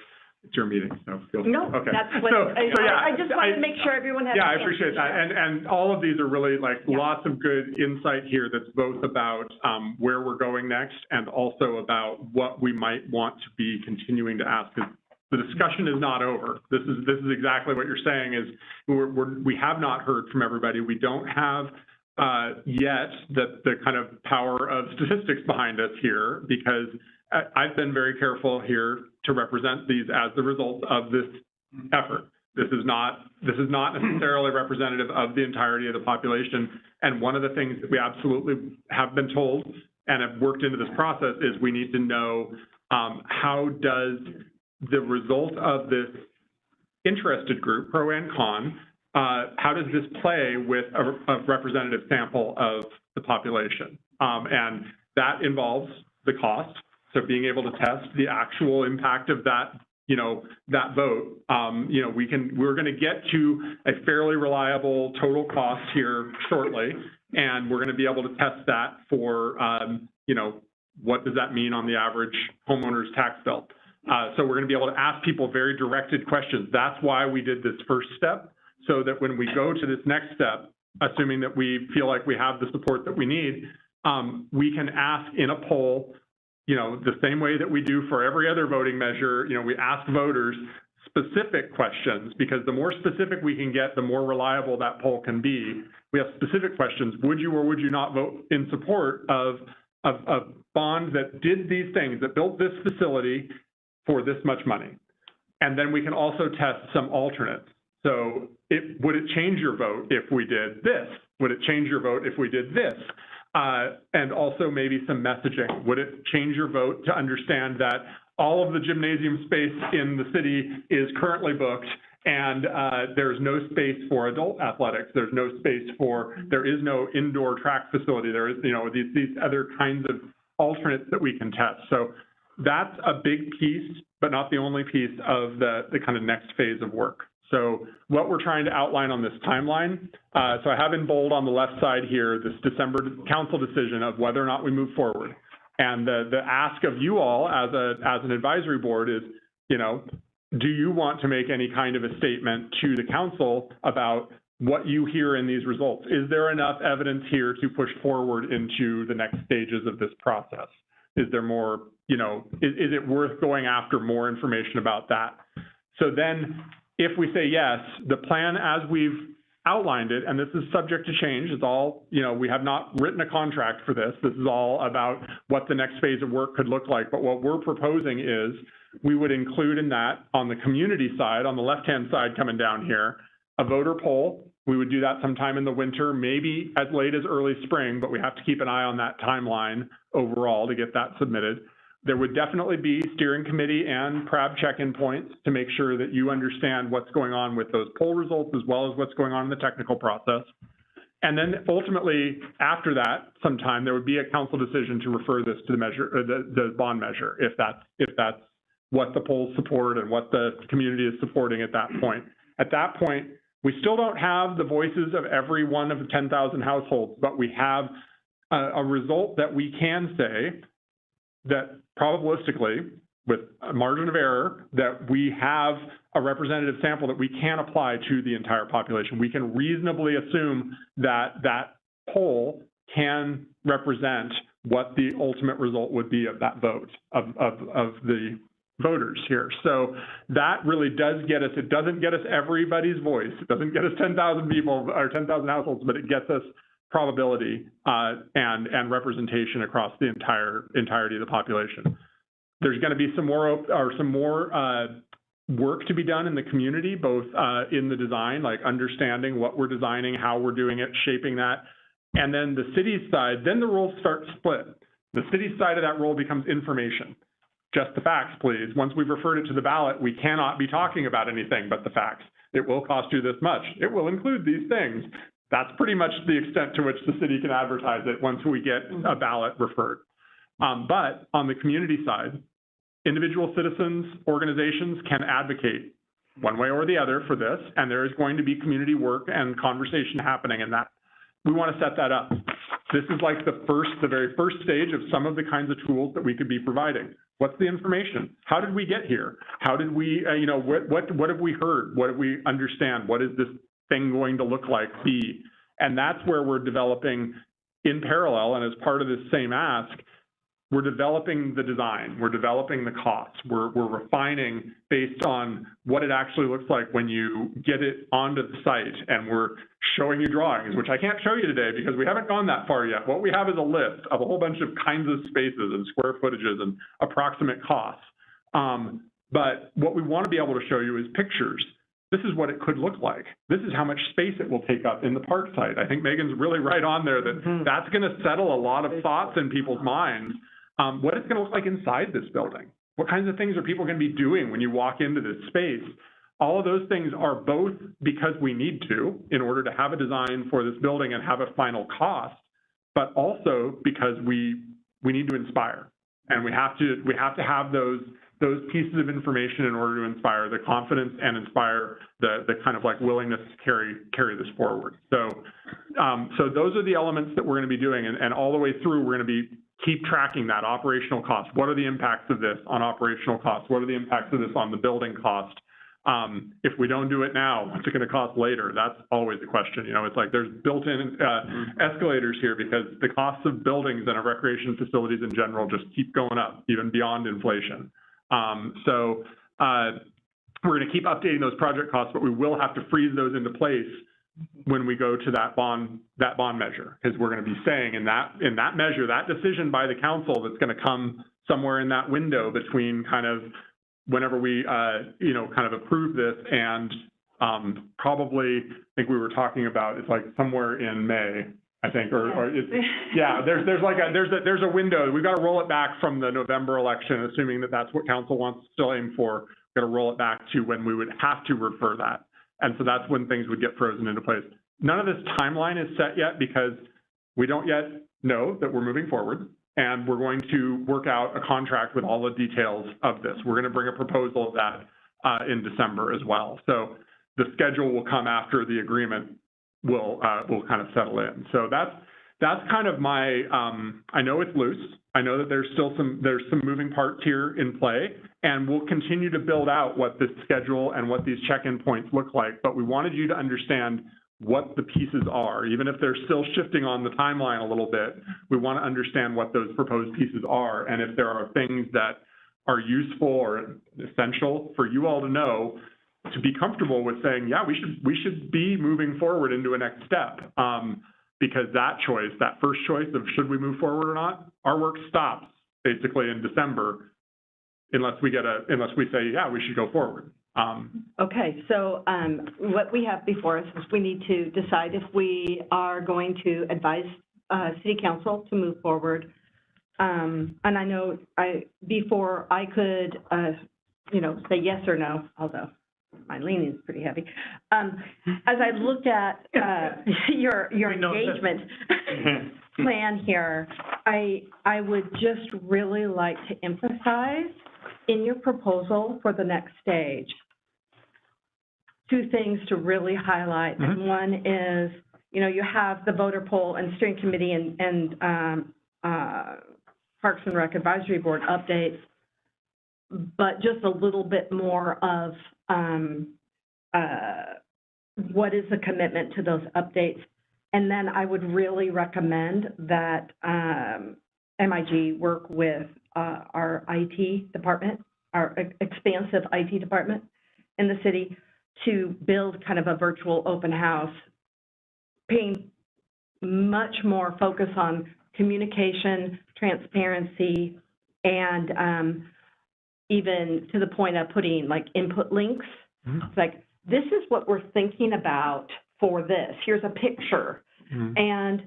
it's your meeting, so feel free. No, Okay. that's what, I just wanted to make sure everyone has. Yeah, I appreciate that. And all of these are really lots of good insight here that's both about where we're going next and also about what we might want to be continuing to ask. Because the discussion is not over. This is exactly what you're saying is we have not heard from everybody. We don't have yet the kind of power of statistics behind us here, because I've been very careful here to represent these as the result of this effort. This is not necessarily representative of the entirety of the population. And one of the things that we absolutely have been told and have worked into this process is we need to know how does the result of this interested group, pro and con, how does this play with a representative sample of the population? And that involves the cost. So being able to test the actual impact of that, that vote, we're going to get to a fairly reliable total cost here shortly, and we're going to be able to test that for, what does that mean on the average homeowner's tax bill? So we're going to be able to ask people very directed questions. That's why we did this first step, so that when we go to this next step, assuming that we feel like we have the support that we need, we can ask in a poll, the same way that we do for every other voting measure, we ask voters specific questions, because the more specific we can get, the more reliable that poll can be. We have specific questions. Would you or would you not vote in support of a bond that did these things, that built this facility for this much money? And then we can also test some alternates. So would it change your vote if we did this? Would it change your vote if we did this? And also maybe some messaging. Would it change your vote to understand that all of the gymnasium space in the city is currently booked and there's no space for adult athletics. There's no space for, there is no indoor track facility. There is, you know, these other kinds of alternates that we can test. So that's a big piece, but not the only piece of the kind of next phase of work. So what we're trying to outline on this timeline, so I have in bold on the left side here, this December council decision of whether or not we move forward. And the ask of you all as an advisory board is, you know, do you want to make any kind of a statement to the council about what you hear in these results? Is there enough evidence here to push forward into the next stages of this process? Is there more, you know, is it worth going after more information about that? So then if we say yes, the plan as we've outlined it, and this is subject to change, it's all, you know, we have not written a contract for this. This is all about what the next phase of work could look like. But what we're proposing is we would include in that, on the community side, on the left-hand side coming down here, a voter poll. We would do that sometime in the winter, maybe as late as early spring, but we have to keep an eye on that timeline overall to get that submitted. There would definitely be steering committee and PRAB check-in points to make sure that you understand what's going on with those poll results as well as what's going on in the technical process. And then ultimately, after that, sometime, there would be a council decision to refer this to the measure, the bond measure, if that's what the polls support and what the community is supporting at that point. At that point, we still don't have the voices of every one of the 10,000 households, but we have a result that we can say that probabilistically, with a margin of error, that we have a representative sample that we can apply to the entire population. We can reasonably assume that that poll can represent what the ultimate result would be of that vote, of the voters here. So that really does get us, it doesn't get us everybody's voice. It doesn't get us 10,000 people or 10,000 households, but it gets us probability and representation across the entirety of the population. There's going to be some more work to be done in the community, both in the design, like understanding what we're designing, how we're doing it, shaping that. And then the city's side, then the roles start to split. The city side of that role becomes information. Just the facts, please. Once we've referred it to the ballot, we cannot be talking about anything but the facts. It will cost you this much. It will include these things. That's pretty much the extent to which the city can advertise it once we get a ballot referred. But on the community side, individual citizens, organizations can advocate one way or the other for this, and there is going to be community work and conversation happening in that. We want to set that up. This is like the very first stage of some of the kinds of tools that we could be providing. What's the information? How did we get here? How did we, what have we heard? What do we understand? What is this thing going to look like, be? And that's where we're developing in parallel, and as part of this same ask, we're developing the design, we're developing the cost, we're refining based on what it actually looks like when you get it onto the site, and we're showing you drawings, which I can't show you today because we haven't gone that far yet. What we have is a list of a whole bunch of kinds of spaces and square footages and approximate costs. But what we want to be able to show you is pictures. This is what it could look like. This is how much space it will take up in the park site. I think Megan's really right on there that that's going to settle a lot of thoughts in people's minds. What it's going to look like inside this building. What kinds of things are people going to be doing when you walk into this space? All of those things are both because we need to in order to have a design for this building and have a final cost, but also because we need to inspire. And we have to have those pieces of information in order to inspire the confidence and inspire the kind of like willingness to carry this forward. So those are the elements that we're going to be doing, and all the way through we're going to be keep tracking that operational cost. What are the impacts of this on operational costs? What are the impacts of this on the building cost? If we don't do it now, what's it going to cost later? That's always the question. You know, it's like there's built-in escalators here because the costs of buildings and of recreation facilities in general just keep going up, even beyond inflation. So we're going to keep updating those project costs, but we will have to freeze those into place when we go to that bond measure, because we're going to be saying in that measure, that decision by the council that's going to come somewhere in that window between kind of whenever we kind of approve this and Probably, I think we were talking about, it's like somewhere in May, I think, or it's, yeah, there's a window. We've got to roll it back from the November election, assuming that that's what council wants to still aim for. We've got to roll it back to when we would have to refer that. And so that's when things would get frozen into place. None of this timeline is set yet because we don't yet know that we're moving forward, and we're going to work out a contract with all the details of this. We're going to bring a proposal of that in December as well. So the schedule will come after the agreement will kind of settle in. So that's kind of my, I know it's loose. I know that there's some moving parts here in play, and we'll continue to build out what this schedule and what these check-in points look like. But we wanted you to understand what the pieces are. Even if they're still shifting on the timeline a little bit, we want to understand what those proposed pieces are. And if there are things that are useful or essential for you all to know, to be comfortable with saying, yeah, we should be moving forward into a next step. Because that choice, that first choice of should we move forward or not, our work stops basically in December unless we say, yeah, we should go forward. Okay, so what we have before us is we need to decide if we are going to advise City Council to move forward. And I know before I could, say yes or no, although my leaning is pretty heavy. As I looked at your engagement plan here, I would just really like to emphasize in your proposal for the next stage, two things to really highlight. Mm-hmm. One is, you have the voter poll and steering committee and Parks and Rec Advisory Board updates, but just a little bit more of what is the commitment to those updates. And then I would really recommend that MIG work with our IT department, our expansive IT department in the city, to build kind of a virtual open house, paying much more focus on communication, transparency, and even to the point of putting like input links. Mm-hmm. It's like, this is what we're thinking about for this. Here's a picture. Mm-hmm. And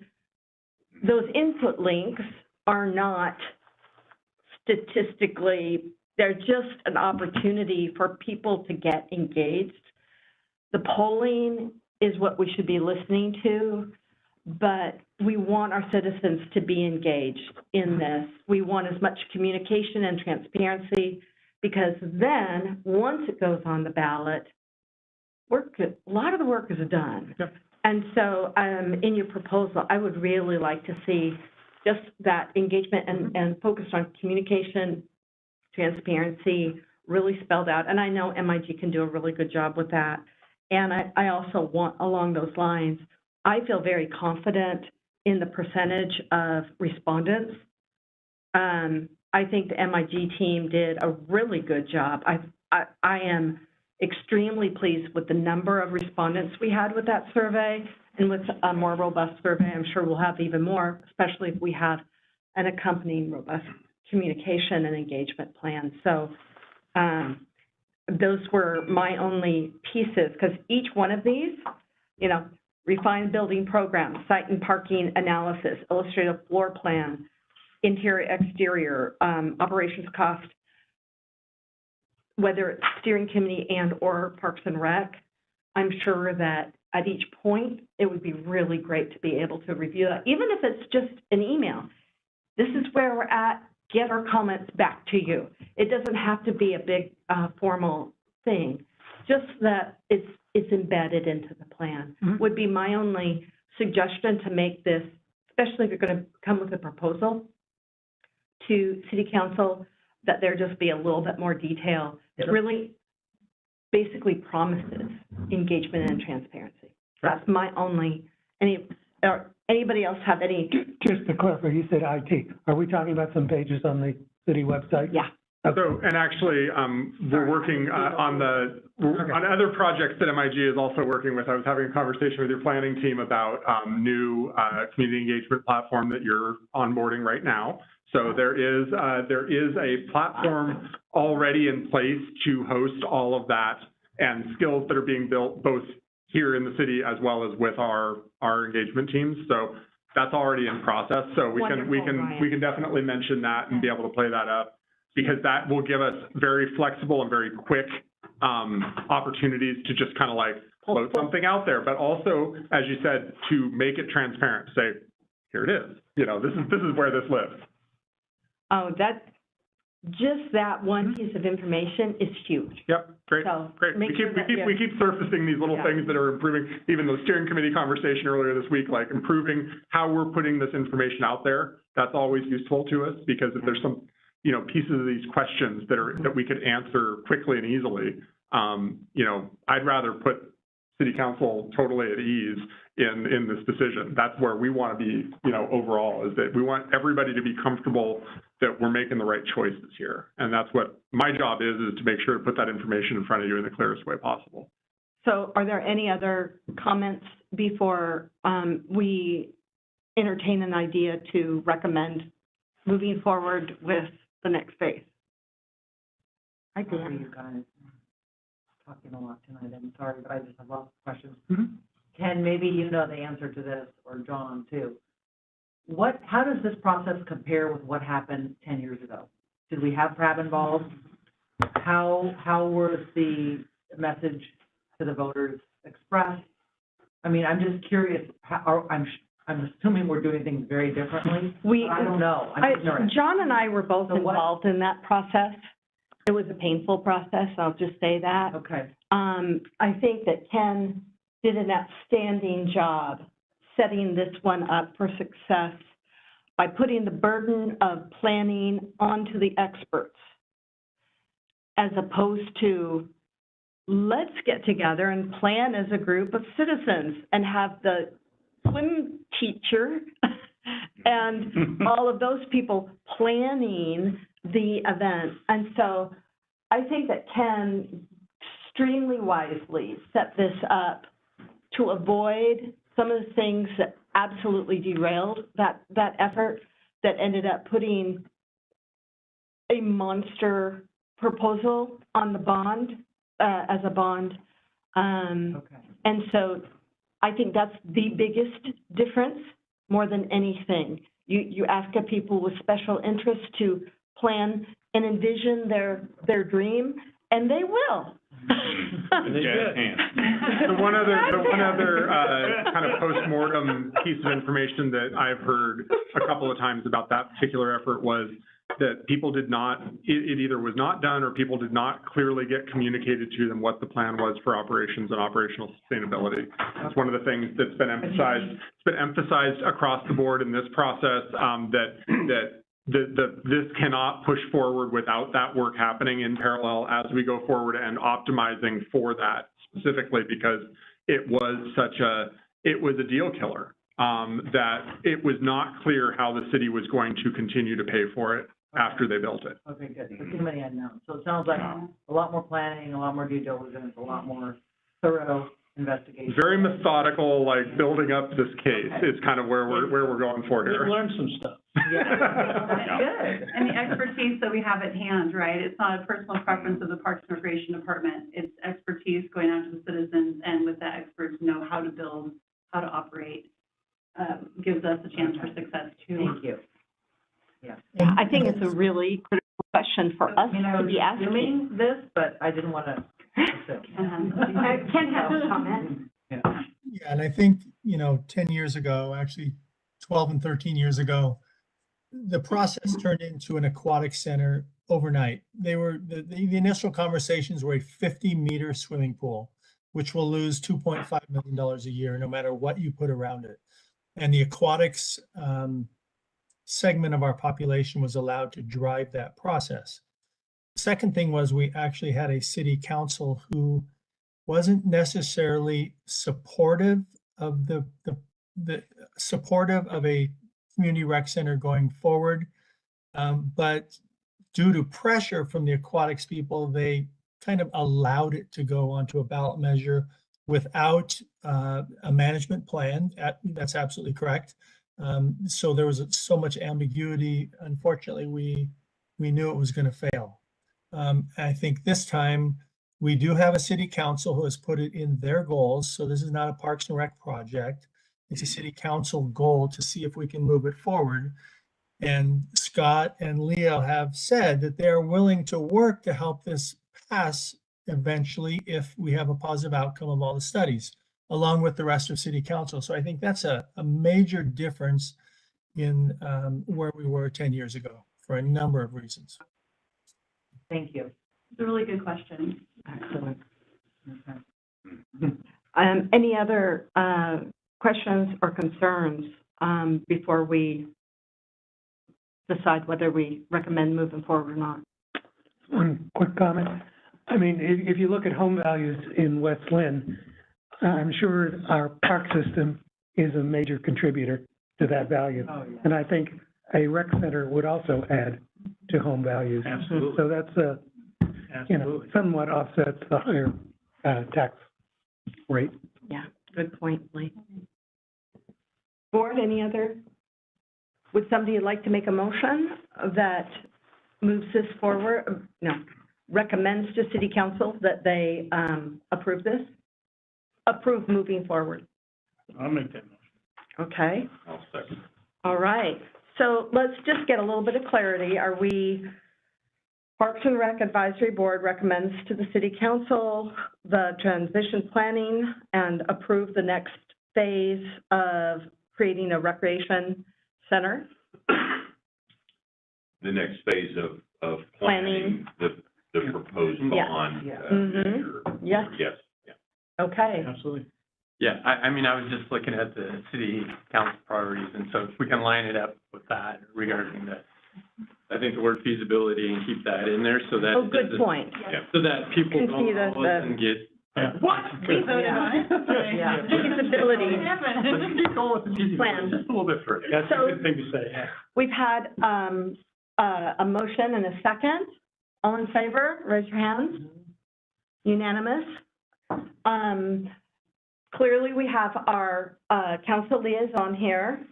those input links are not statistically, they're just an opportunity for people to get engaged. The polling is what we should be listening to, but we want our citizens to be engaged in this. We want as much communication and transparency, because then once it goes on the ballot, a lot of the work is done. Yep. And so in your proposal, I would really like to see just that engagement and focus on communication, transparency, really spelled out. And I know MIG can do a really good job with that. And I also want, along those lines, I feel very confident in the percentage of respondents. I think the MIG team did a really good job. I am extremely pleased with the number of respondents we had with that survey, and with a more robust survey, I'm sure we'll have even more, especially if we have an accompanying robust communication and engagement plan. So those were my only pieces, because each one of these, refined building program, site and parking analysis, illustrative floor plan, interior, exterior, operations cost, whether it's steering committee and or Parks and Rec, I'm sure that at each point, it would be really great to be able to review that, even if it's just an email. This is where we're at, get our comments back to you. It doesn't have to be a big formal thing, just that it's embedded into the plan. Mm-hmm. Would be my only suggestion to make this, especially if you're going to come with a proposal to City Council, that there just be a little bit more detail that really basically promises engagement and transparency. That's my only, anybody else have any? Just to clarify, you said IT. Are we talking about some pages on the city website? Yeah. Okay. So, and actually, we're working on other projects that MIG is also working with. I was having a conversation with your planning team about new community engagement platform that you're onboarding right now. So there is a platform already in place to host all of that and skills that are being built both here in the city as well as with our engagement teams. So that's already in process. So we can definitely mention that and be able to play that up, because that will give us very flexible and very quick opportunities to just kind of like float something out there, but also, as you said, to make it transparent, say, here it is. You know, this is where this lives. Oh, just that one piece of information is huge. Yep, great, So great. We keep surfacing these little things that are improving. Even the steering committee conversation earlier this week, like improving how we're putting this information out there. That's always useful to us, because if there's some, you know, pieces of these questions that we could answer quickly and easily, you know, I'd rather put city council totally at ease in this decision. That's where we want to be, you know, overall, is that we want everybody to be comfortable that we're making the right choices here. And that's what my job is to make sure to put that information in front of you in the clearest way possible. So are there any other comments before we entertain an idea to recommend moving forward with the next phase? I agree with you guys. Talking a lot tonight, I'm sorry, but I just have lots of questions. Ken, maybe you know the answer to this, or John too. How does this process compare with what happened 10 years ago? Did we have PRAB involved? How was the message to the voters expressed? I mean, I'm just curious, I'm assuming we're doing things very differently. I don't know. John and I were both involved in that process. It was a painful process, I'll just say that. Okay. I think that Ken did an outstanding job setting this one up for success by putting the burden of planning onto the experts, as opposed to, let's get together and plan as a group of citizens and have the swim teacher and all of those people planning the event. And so I think that Ken extremely wisely set this up to avoid some of the things that absolutely derailed that effort, that ended up putting a monster proposal on the bond, as a bond. Okay. And so I think that's the biggest difference more than anything. You ask people with special interests to plan and envision their dream, and they will. The one other kind of post-mortem piece of information that I've heard a couple of times about that particular effort was that people did not, it either was not done or people did not clearly get communicated to them what the plan was for operations and operational sustainability. It's one of the things that's been emphasized. It's been emphasized across the board in this process, this cannot push forward without that work happening in parallel as we go forward and optimizing for that specifically, because it was a deal killer, that it was not clear how the city was going to continue to pay for it after they built it. Okay, good. The committee had known. So it sounds like a lot more planning, a lot more due diligence, a lot more thorough investigation. Very methodical, like building up this case is kind of where we're going for here. We learned some stuff. Yeah. Good. And the expertise that we have at hand, right? It's not a personal preference of the Parks and Recreation Department. It's expertise going out to the citizens, and with that experts know how to build, how to operate, gives us a chance for success too. Thank you. Yeah, I think it's a really critical question for us to be asking. Assuming this, but I didn't want to assume. Ken has a comment. Yeah, and I think, 10 years ago, actually 12 and 13 years ago, the process turned into an aquatic center overnight. They were, the initial conversations were a 50-meter swimming pool, which will lose $2.5 million a year, no matter what you put around it. And the aquatics segment of our population was allowed to drive that process. Second thing was, we actually had a city council who wasn't necessarily supportive of the supportive of a community rec center going forward, but due to pressure from the aquatics people, they kind of allowed it to go onto a ballot measure without a management plan. That's absolutely correct. So there was so much ambiguity. Unfortunately, we knew it was going to fail. I think this time We do have a city council who has put it in their goals, so this is not a Parks and Rec project. It's a city council goal to see if we can move it forward. And Scott and Leo have said that they're willing to work to help this pass eventually if we have a positive outcome of all the studies, along with the rest of city council. So I think that's a major difference in where we were 10 years ago for a number of reasons. Thank you. It's a really good question. Excellent. Okay. Any other questions or concerns before we decide whether we recommend moving forward or not? One quick comment. I mean, if you look at home values in West Linn, I'm sure our park system is a major contributor to that value. Oh, yeah. And I think a rec center would also add to home values. Absolutely. So that's Absolutely. somewhat offsets the higher tax rate. Yeah, good point, Lee. Board, any other? Would somebody like to make a motion that moves this forward? No, recommends to city council that they approve this? Approve moving forward. I'll make that motion. Okay. I'll second. All right. So let's just get a little bit of clarity. Are we, Parks and Rec Advisory Board recommends to the city council the transition planning and approve the next phase of creating a recreation center? The next phase of Planning. planning the proposed Yeah. bond. Yeah. measure. Yes. Yes, yeah. Okay. Absolutely. Yeah, I mean, I was just looking at the city council priorities, and so if we can line it up with that regarding the, I think the word feasibility, and keep that in there so that. Oh, good point. Yeah. So that people Can don't see the- all of a sudden get, Yeah. what? We voted Yeah. on it. Yeah. Feasibility Let's keep going with the feasibility, Plan. just a little bit further. That's So- a good thing to say, yeah. We've had a motion and a second. All in favor, raise your hands. Unanimous. Clearly, we have our council liaison here,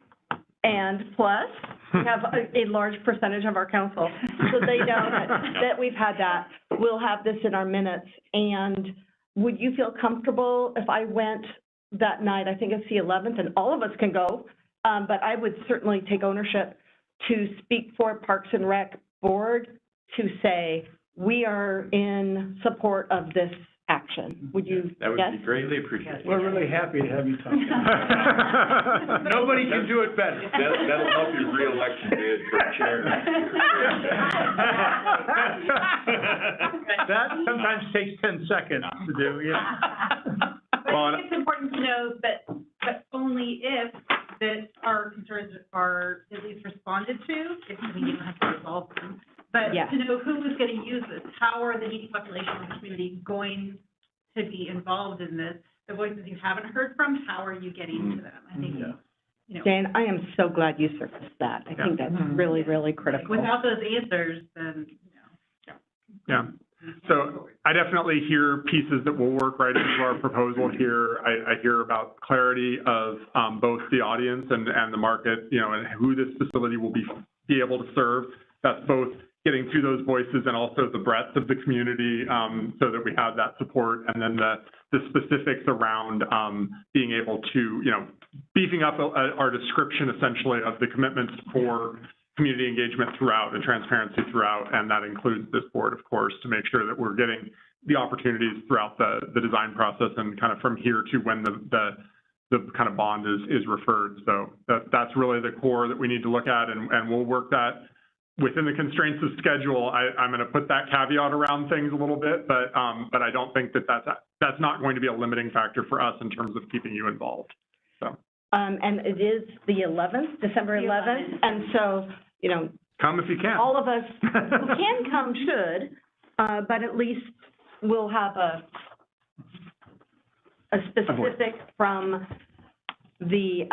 and plus, we have a large percentage of our council. So they know that we've had that. We'll have this in our minutes. And would you feel comfortable if I went that night? I think it's the 11th, and all of us can go. But I would certainly take ownership to speak for Parks and Rec Board to say, we are in support of this action. Would you, That would yes? be greatly appreciated. We're really happy to have you talk. Nobody can do it better. That'll help your reelection bid for chair. That sometimes takes 10 seconds to do, yeah. But I think it's important to know that only if that our concerns are at least responded to, if we don't have to resolve them. But Yeah. to know who is going to use this, how are the needy population of the community going to be involved in this? The voices you haven't heard from, how are you getting to them? I think, Yeah. you know, Dan, I am so glad you surfaced that. I think that's really, really critical. without those answers, then, Yeah. So I definitely hear pieces that will work right into our proposal here. I hear about clarity of both the audience and the market, you know, and who this facility will be able to serve. That's both getting to those voices and also the breadth of the community, so that we have that support. And then the specifics around being able to, you know, beefing up our description essentially of the commitments for community engagement throughout and transparency throughout, and that includes this board, of course, to make sure that we're getting the opportunities throughout the design process and kind of from here to when the kind of bond is referred. So that's really the core that we need to look at, and we'll work that within the constraints of schedule. I'm going to put that caveat around things a little bit, but I don't think that's not going to be a limiting factor for us in terms of keeping you involved. So. And it is the 11th, December 11th, and so, you know, Come if you can. all of us who can come should, but at least we'll have a specific from the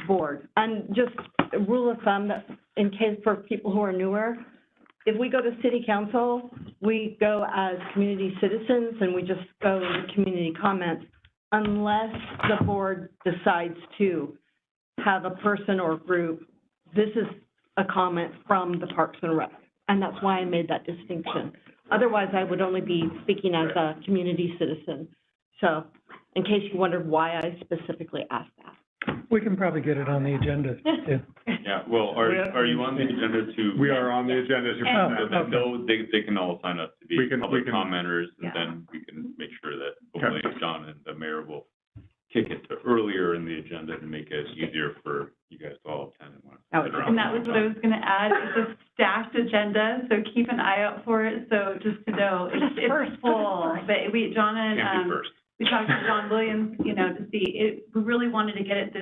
board. And just a rule of thumb that in case for people who are newer, if we go to city council, we go as community citizens and we just go to community comments unless the board decides to have a person or group. This is a comment from the Parks and Rec, and that's why I made that distinction. Otherwise, I would only be speaking as a community citizen. So, in case you wondered why I specifically asked that. We can probably get it on the agenda too. Yeah, well, are you on the agenda to? We are on the agenda to So present. that they can all sign up to be We can- public we can- commenters, Yeah. and then we can make sure that hopefully John and the mayor will kick it to earlier in the agenda to make it easier for you guys to all attend and want to sit around. And that was what I was gonna add, it's a stacked agenda, so keep an eye out for it, so just to know, it's full. But John Can't be and, first. we talked to John Williams, you know, to see, we really wanted to get it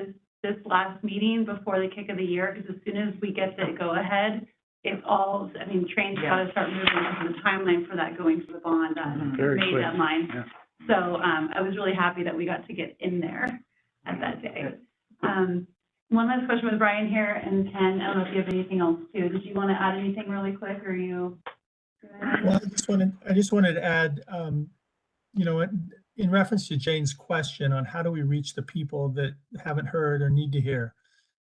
this last meeting before the kick of the year, because as soon as we get the go-ahead, it's all, I mean, trains gotta start moving, into the timeline for that going to the bond, Very May quick. deadline. Yeah. So, I was really happy that we got to get in there at that day. One last question with Brian here, and Ken, I don't know if you have anything else too. Did you want to add anything really quick, or are you? Well, I just wanted to add, you know, in reference to Jane's question on how do we reach the people that haven't heard or need to hear.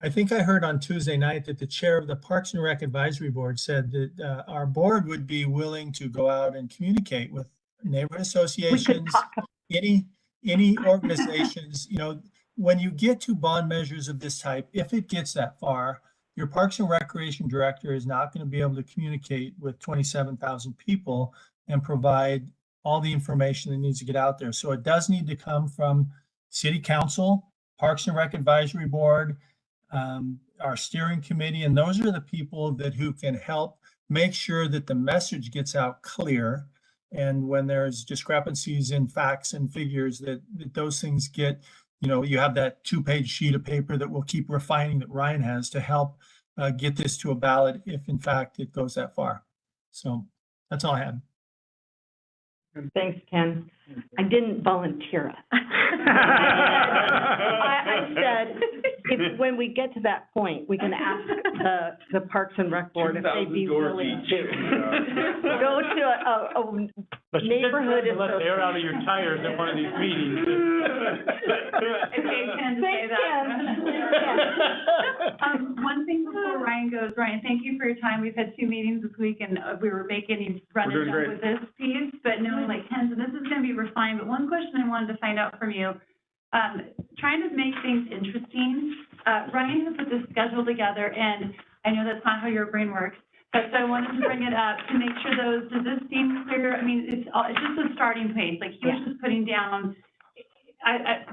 I think I heard on Tuesday night that the chair of the Parks and Rec Advisory Board said that our board would be willing to go out and communicate with neighborhood associations, any organizations, you know, when you get to bond measures of this type, if it gets that far, your Parks and Recreation Director is not going to be able to communicate with 27,000 people and provide all the information that needs to get out there. So it does need to come from City Council, Parks and Rec Advisory Board, our steering committee, and those are the people who can help make sure that the message gets out clear. And when there's discrepancies in facts and figures, that those things get, you know, you have that 2-page sheet of paper that we'll keep refining that Ryan has to help get this to a ballot if in fact it goes that far. So that's all I had. Thanks, Ken. I didn't volunteer it. I said, if, when we get to that point, we can ask the Parks and Rec Board if they'd be willing to go to a But you neighborhood did let the air out of your tires at one of these meetings. Okay, Ken, to say that. One thing before Ryan goes, Ryan, thank you for your time. We've had 2 meetings this week, and we were making run and jump with this piece, but knowing like Ken, so this is gonna be refined, but one question I wanted to find out from you, trying to make things interesting, Ryan has put this schedule together, and I know that's not how your brain works, but so I wanted to bring it up to make sure does this seem clear? I mean, it's just a starting place, like he was just putting down,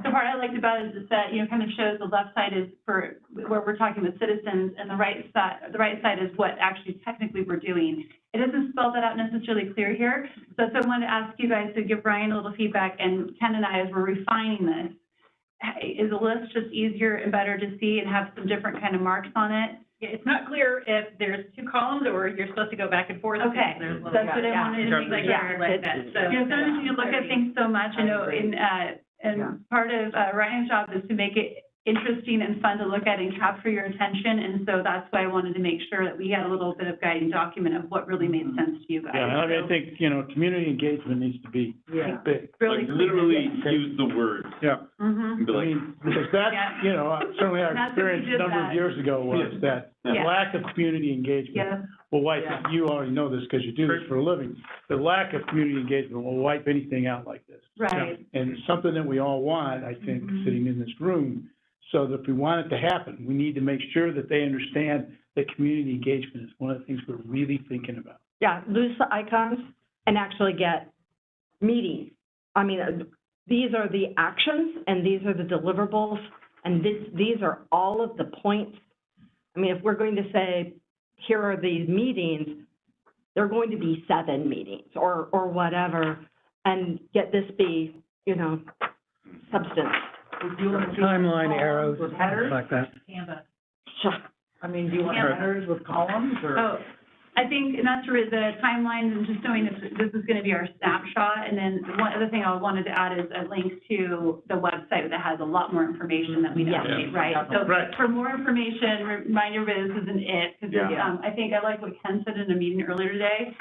the part I liked about it is that, you know, kind of shows the left side is for where we're talking with citizens, and the right side is what actually technically we're doing. It doesn't spell that out necessarily clear here. So I wanted to ask you guys to give Brian a little feedback, and Ken and I, as we're refining this, is the list just easier and better to see and have some different kind of marks on it? It's not clear if there's 2 columns or you're supposed to go back and forth. Okay, There's that's what I wanted to make sure. like that. So, You know, sometimes you look at things so much, I know, and part of Ryan's job is to make it interesting and fun to look at and capture your attention, and so that's why I wanted to make sure that we had a little bit of guiding document of what really made sense to you guys. Yeah, I mean, I think, you know, community engagement needs to be big. Really Like, literally use the word. Yeah. Mm-hmm. And be I like, mean, because that's, you know, certainly our That's what we experience did a number that. of years ago was that Yeah. lack of community engagement Yeah. will wipe, you already know this because you do this for a living, the lack of community engagement will wipe anything out like this. Right. And it's something that we all want, I think, sitting in this room. So that if we want it to happen, we need to make sure that they understand that community engagement is one of the things we're really thinking about. Yeah, lose the icons and actually get meetings. I mean, these are the actions and these are the deliverables, and these are all of the points. I mean, if we're going to say, here are these meetings, they're going to be 7 meetings or whatever, and get this be, you know, substance. Timeline arrows, With headers? like that. Canva. I mean, do you want Yeah. headers with columns or? Oh, I think, and that's where the timelines and just knowing that this is gonna be our snapshot, and then one other thing I wanted to add is a link to the website that has a lot more information that we Yes. navigate, right? So Right. for more information, remind everybody this isn't it, because I think I like what Ken said in a meeting earlier today.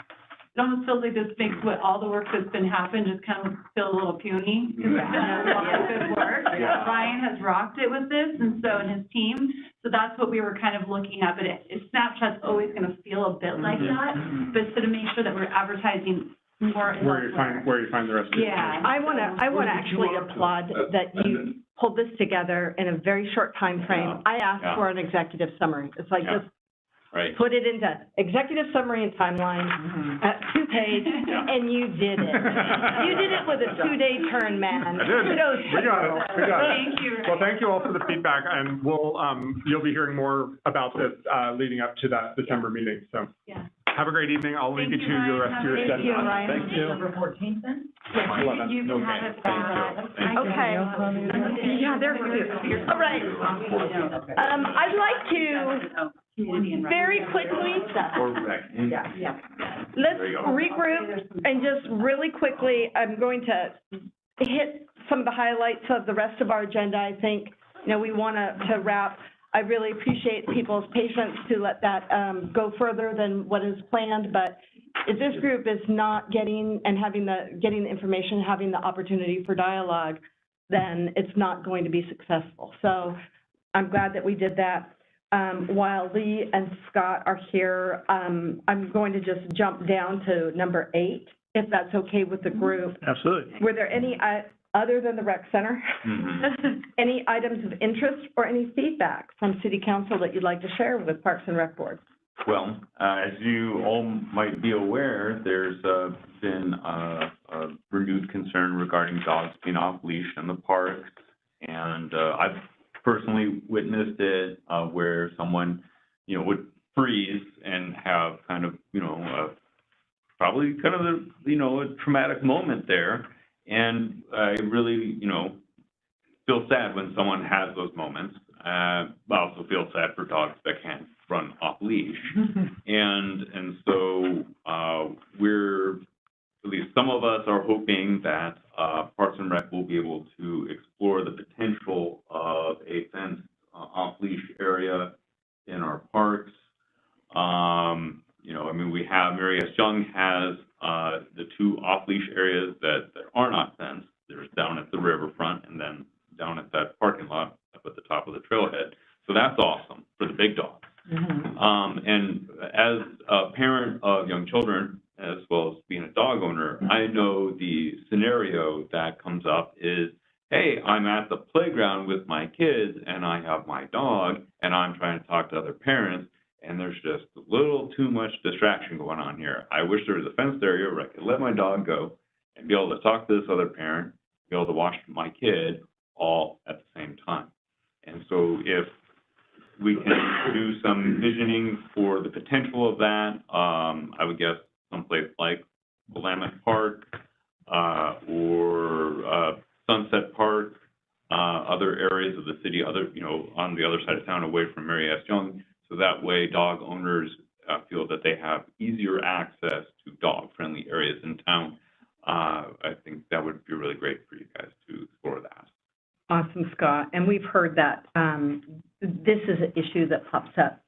it almost feels like this makes what all the work that's been happened just kind of feel a little puny. Because we've done a lot of good work. Yeah. Ryan has rocked it with this, and his team. So that's what we were kind of looking at. But Snapchat's always going to feel a bit like that. But so to make sure that we're advertising more. Where you find the rest of it. Yeah. I want to actually applaud that you pulled this together in a very short time frame. I asked for an executive summary. It's like just put it into executive summary and timeline, 2-page, and you did it. You did it with a 2-day turn, man. I did. Kudos. We got it. Thank you. Well, thank you all for the feedback, and you'll be hearing more about this leading up to that December meeting. So have a great evening. I'll leave you to the rest of your Thank you, agenda. Ryan. Thank you. November 14th then? You can have it back. Okay. Yeah, they're cute. All right. I'd like to very quickly, let's regroup and just really quickly, I'm going to hit some of the highlights of the rest of our agenda. I think, we want to wrap. I really appreciate people's patience to let that go further than what is planned, but if this group is not getting the information, having the opportunity for dialogue, then it's not going to be successful. So I'm glad that we did that. While Lee and Scott are here, I'm going to just jump down to number 8, if that's okay with the group. Absolutely. Were there any, other than the rec center, any items of interest or any feedback from City Council that you'd like to share with Parks and Rec Board? Well, as you all might be aware, there's been a renewed concern regarding dogs being off leash in the parks, and I've personally witnessed it where someone, would freeze and have kind of, probably kind of a traumatic moment there. And I really, feel sad when someone has those moments. I also feel sad for dogs that can't run off leash. And so at least some of us are hoping that Parks and Rec will be able to explore the potential of a fenced off-leash area in our parks. We have, Mary S. Young has the 2 off-leash areas that are not fenced. There's down at the riverfront and then down at that parking lot up at the top of the trailhead. So that's awesome for the big dogs. And as a parent of young children, as well as being a dog owner, I know the scenario that comes up is, hey, I'm at the playground with my kids and I have my dog and I'm trying to talk to other parents and there's just a little too much distraction going on here. I wish there was a fenced area where I could let my dog go and be able to talk to this other parent, be able to watch my kid all at the same time. And so if we can do some visioning for the potential of that, I would guess someplace like Willamette Park or Sunset Park, other areas of the city, on the other side of town away from Mary S. Young, so that way dog owners feel that they have easier access to dog-friendly areas in town. I think that would be really great for you guys to explore that. Awesome, Scott. And we've heard that this is an issue that pops up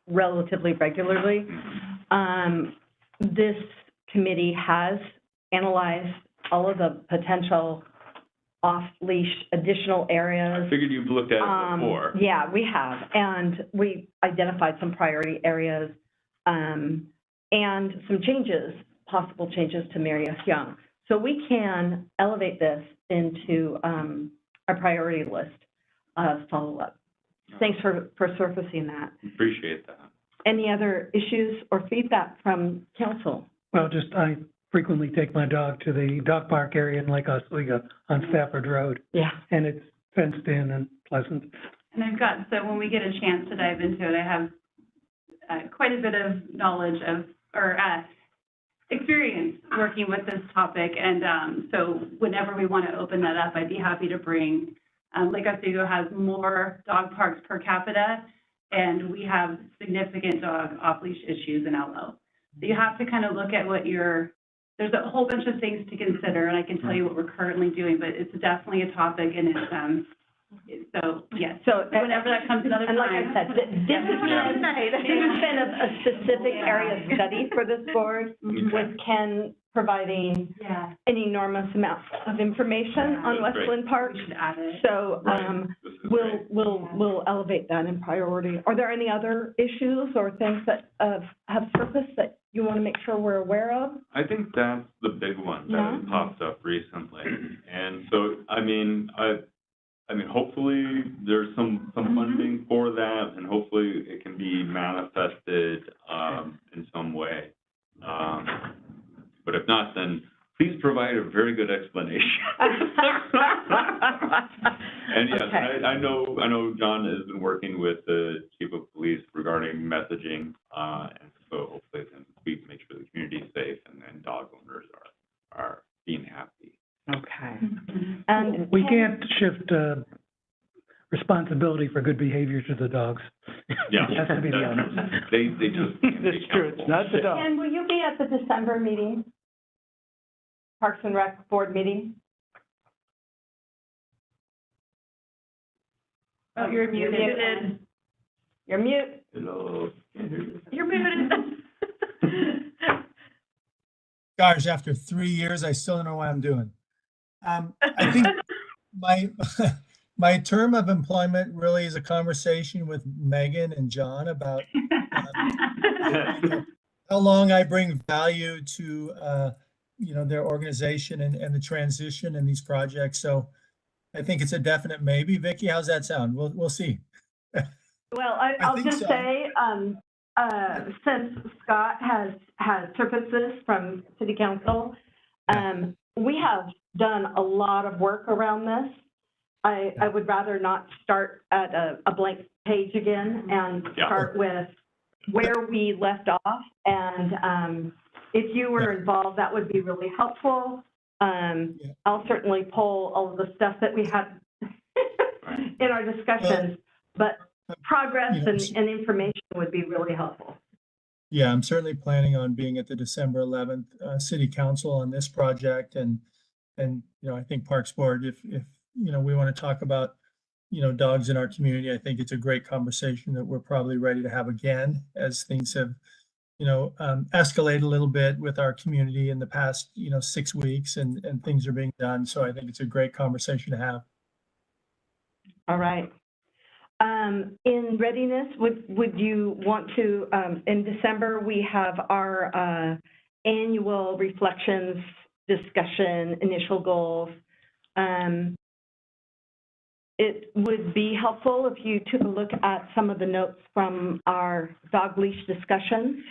relatively regularly. This committee has analyzed all of the potential off-leash additional areas. I figured you've looked at it before. Yeah, we have. And we identified some priority areas and some changes, possible changes to Mary S. Young. So we can elevate this into our priority list of follow-up. Thanks for surfacing that. Appreciate that. Any other issues or feedback from council? Well, I frequently take my dog to the dog park area in Lake Oswego on Stafford Road. Yeah. And it's fenced in and pleasant. And so when we get a chance to dive into it, I have quite a bit of knowledge or experience working with this topic. And so whenever we want to open that up, I'd be happy to bring, Lake Oswego has more dog parks per capita, and we have significant dog off-leash issues in LO. So you have to kind of look at there's a whole bunch of things to consider, and I can tell you what we're currently doing, but it's definitely a topic, and so So, yes, So, whenever that comes another and like time. I said, this has been a specific area of study for this board, with Ken providing Yeah. an enormous amount of information on That's great. Westland Park. We should add it. So, This is great. we'll elevate that in priority. Are there any other issues or things that, have surfaced that you want to make sure we're aware of? I think that's the big one that Yeah. has popped up recently. And so, I mean, hopefully there's some funding for that, and hopefully it can be manifested, in some way. But if not, then please provide a very good explanation. And yes, Okay. I know John has been working with the chief of police regarding messaging, and so hopefully then we make sure the community is safe and dog owners are being happy. Okay. And We can't shift, responsibility for good behavior to the dogs. Yeah. It has to be the owners. They just can't be That's true, it's accountable. not the dog. Ken, will you be at the December meeting? Parks and Rec Board meeting? Oh, you're muted. You're mute. Hello. You're muted. Gosh, after 3 years, I still don't know what I'm doing. I think my, my term of employment really is a conversation with Megan and John about how long I bring value to, their organization and the transition in these projects. So I think it's a definite maybe. Vicky, how's that sound? We'll see. Well, I I'll think just so. say, since Scott has surfaced this from city council, we have done a lot of work around this. I would rather not start at a blank page again and Yeah. start with where we left off. And if you were involved, that would be really helpful. I'll certainly pull all of the stuff that we had in our discussions, but progress and information would be really helpful. Yeah, I'm certainly planning on being at the December 11th city council on this project. And, I think Parks Board, if we want to talk about, dogs in our community, I think it's a great conversation that we're probably ready to have again as things have, escalated a little bit with our community in the past, 6 weeks and things are being done. So I think it's a great conversation to have. All right. In readiness, would you want to, in December, we have our annual reflections, discussion, initial goals. It would be helpful if you took a look at some of the notes from our dog leash discussions.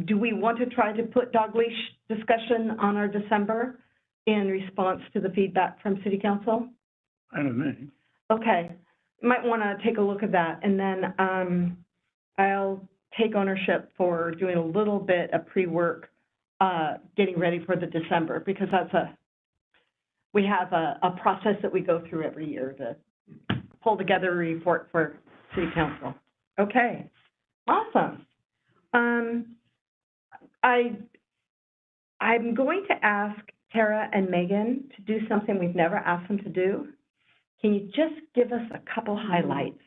Do we want to try to put dog leash discussion on our December in response to the feedback from City Council? I don't know. Okay, might want to take a look at that, and then I'll take ownership for doing a little bit of pre-work, getting ready for the December, because we have a process that we go through every year to pull together a report for City Council. Okay, awesome. I'm going to ask Tara and Megan to do something we've never asked them to do. Can you just give us a couple highlights?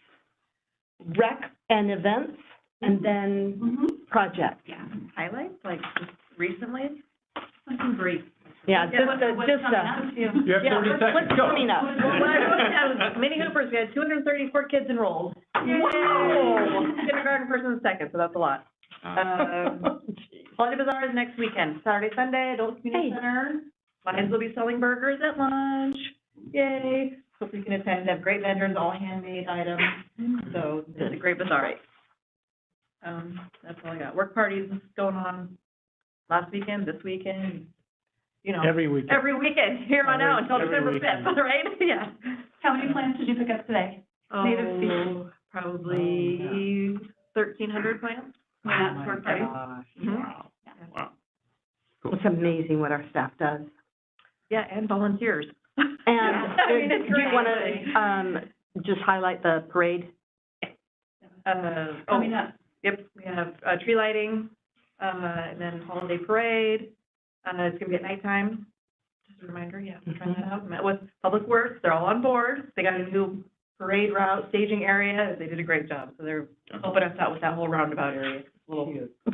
Rec and events, and then project. Yeah, highlights, like just recently, something brief. Yeah, You have 30 seconds, what's coming up? Well, I wrote down Mini Hoopers, we had 234 kids enrolled. Wow. Kindergarten, first and second, so that's a lot. Holiday Bazaar is next weekend, Saturday, Sunday, Adult Community Center. Lions will be selling burgers at lunch. Yay. Hope you can attend. They have great vendors, all handmade items. So it's a great bazaar. That's all I got. Work parties going on last weekend, this weekend, Every weekend. every weekend, here on out until December 5th, right? Yeah. How many plants did you pick up today? Native species. Oh, probably 1,300 plants. Plants, work parties. Wow. Wow. It's amazing what our staff does. Yeah, and volunteers. And I mean, it's do you great. want to just highlight the parade? Coming up. Yep, we have tree lighting, and then holiday parade. It's gonna be at nighttime. Just a reminder, yeah, we're trying that out. Met with Public Works, they're all on board. They got a new parade route, staging area, they did a great job. So they're helping us out with that whole roundabout area. It's a little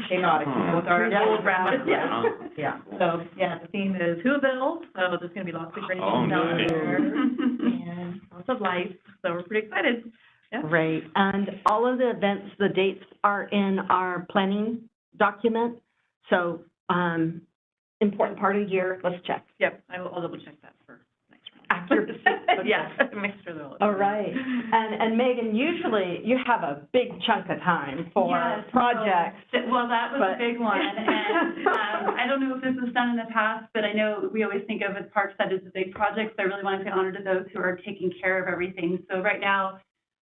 chaotic with our old route. Yeah. Yeah. So, yeah, the theme is Whoville, so there's gonna be lots of great things out nice. there. And lots of lights, so we're pretty excited. Yeah. Great. And all of the events, the dates are in our planning document. So, important part of the year, let's check. Yep, I'll double check that for next round. Accuracy. Yeah, make sure they're all. All right. And Megan, usually you have a big chunk of time for Yes, projects. Well, that was but- a big one, and, I don't know if this was done in the past, but I know we always think of as parks that as a big project, so I really want to pay honor to those who are taking care of everything. So right now,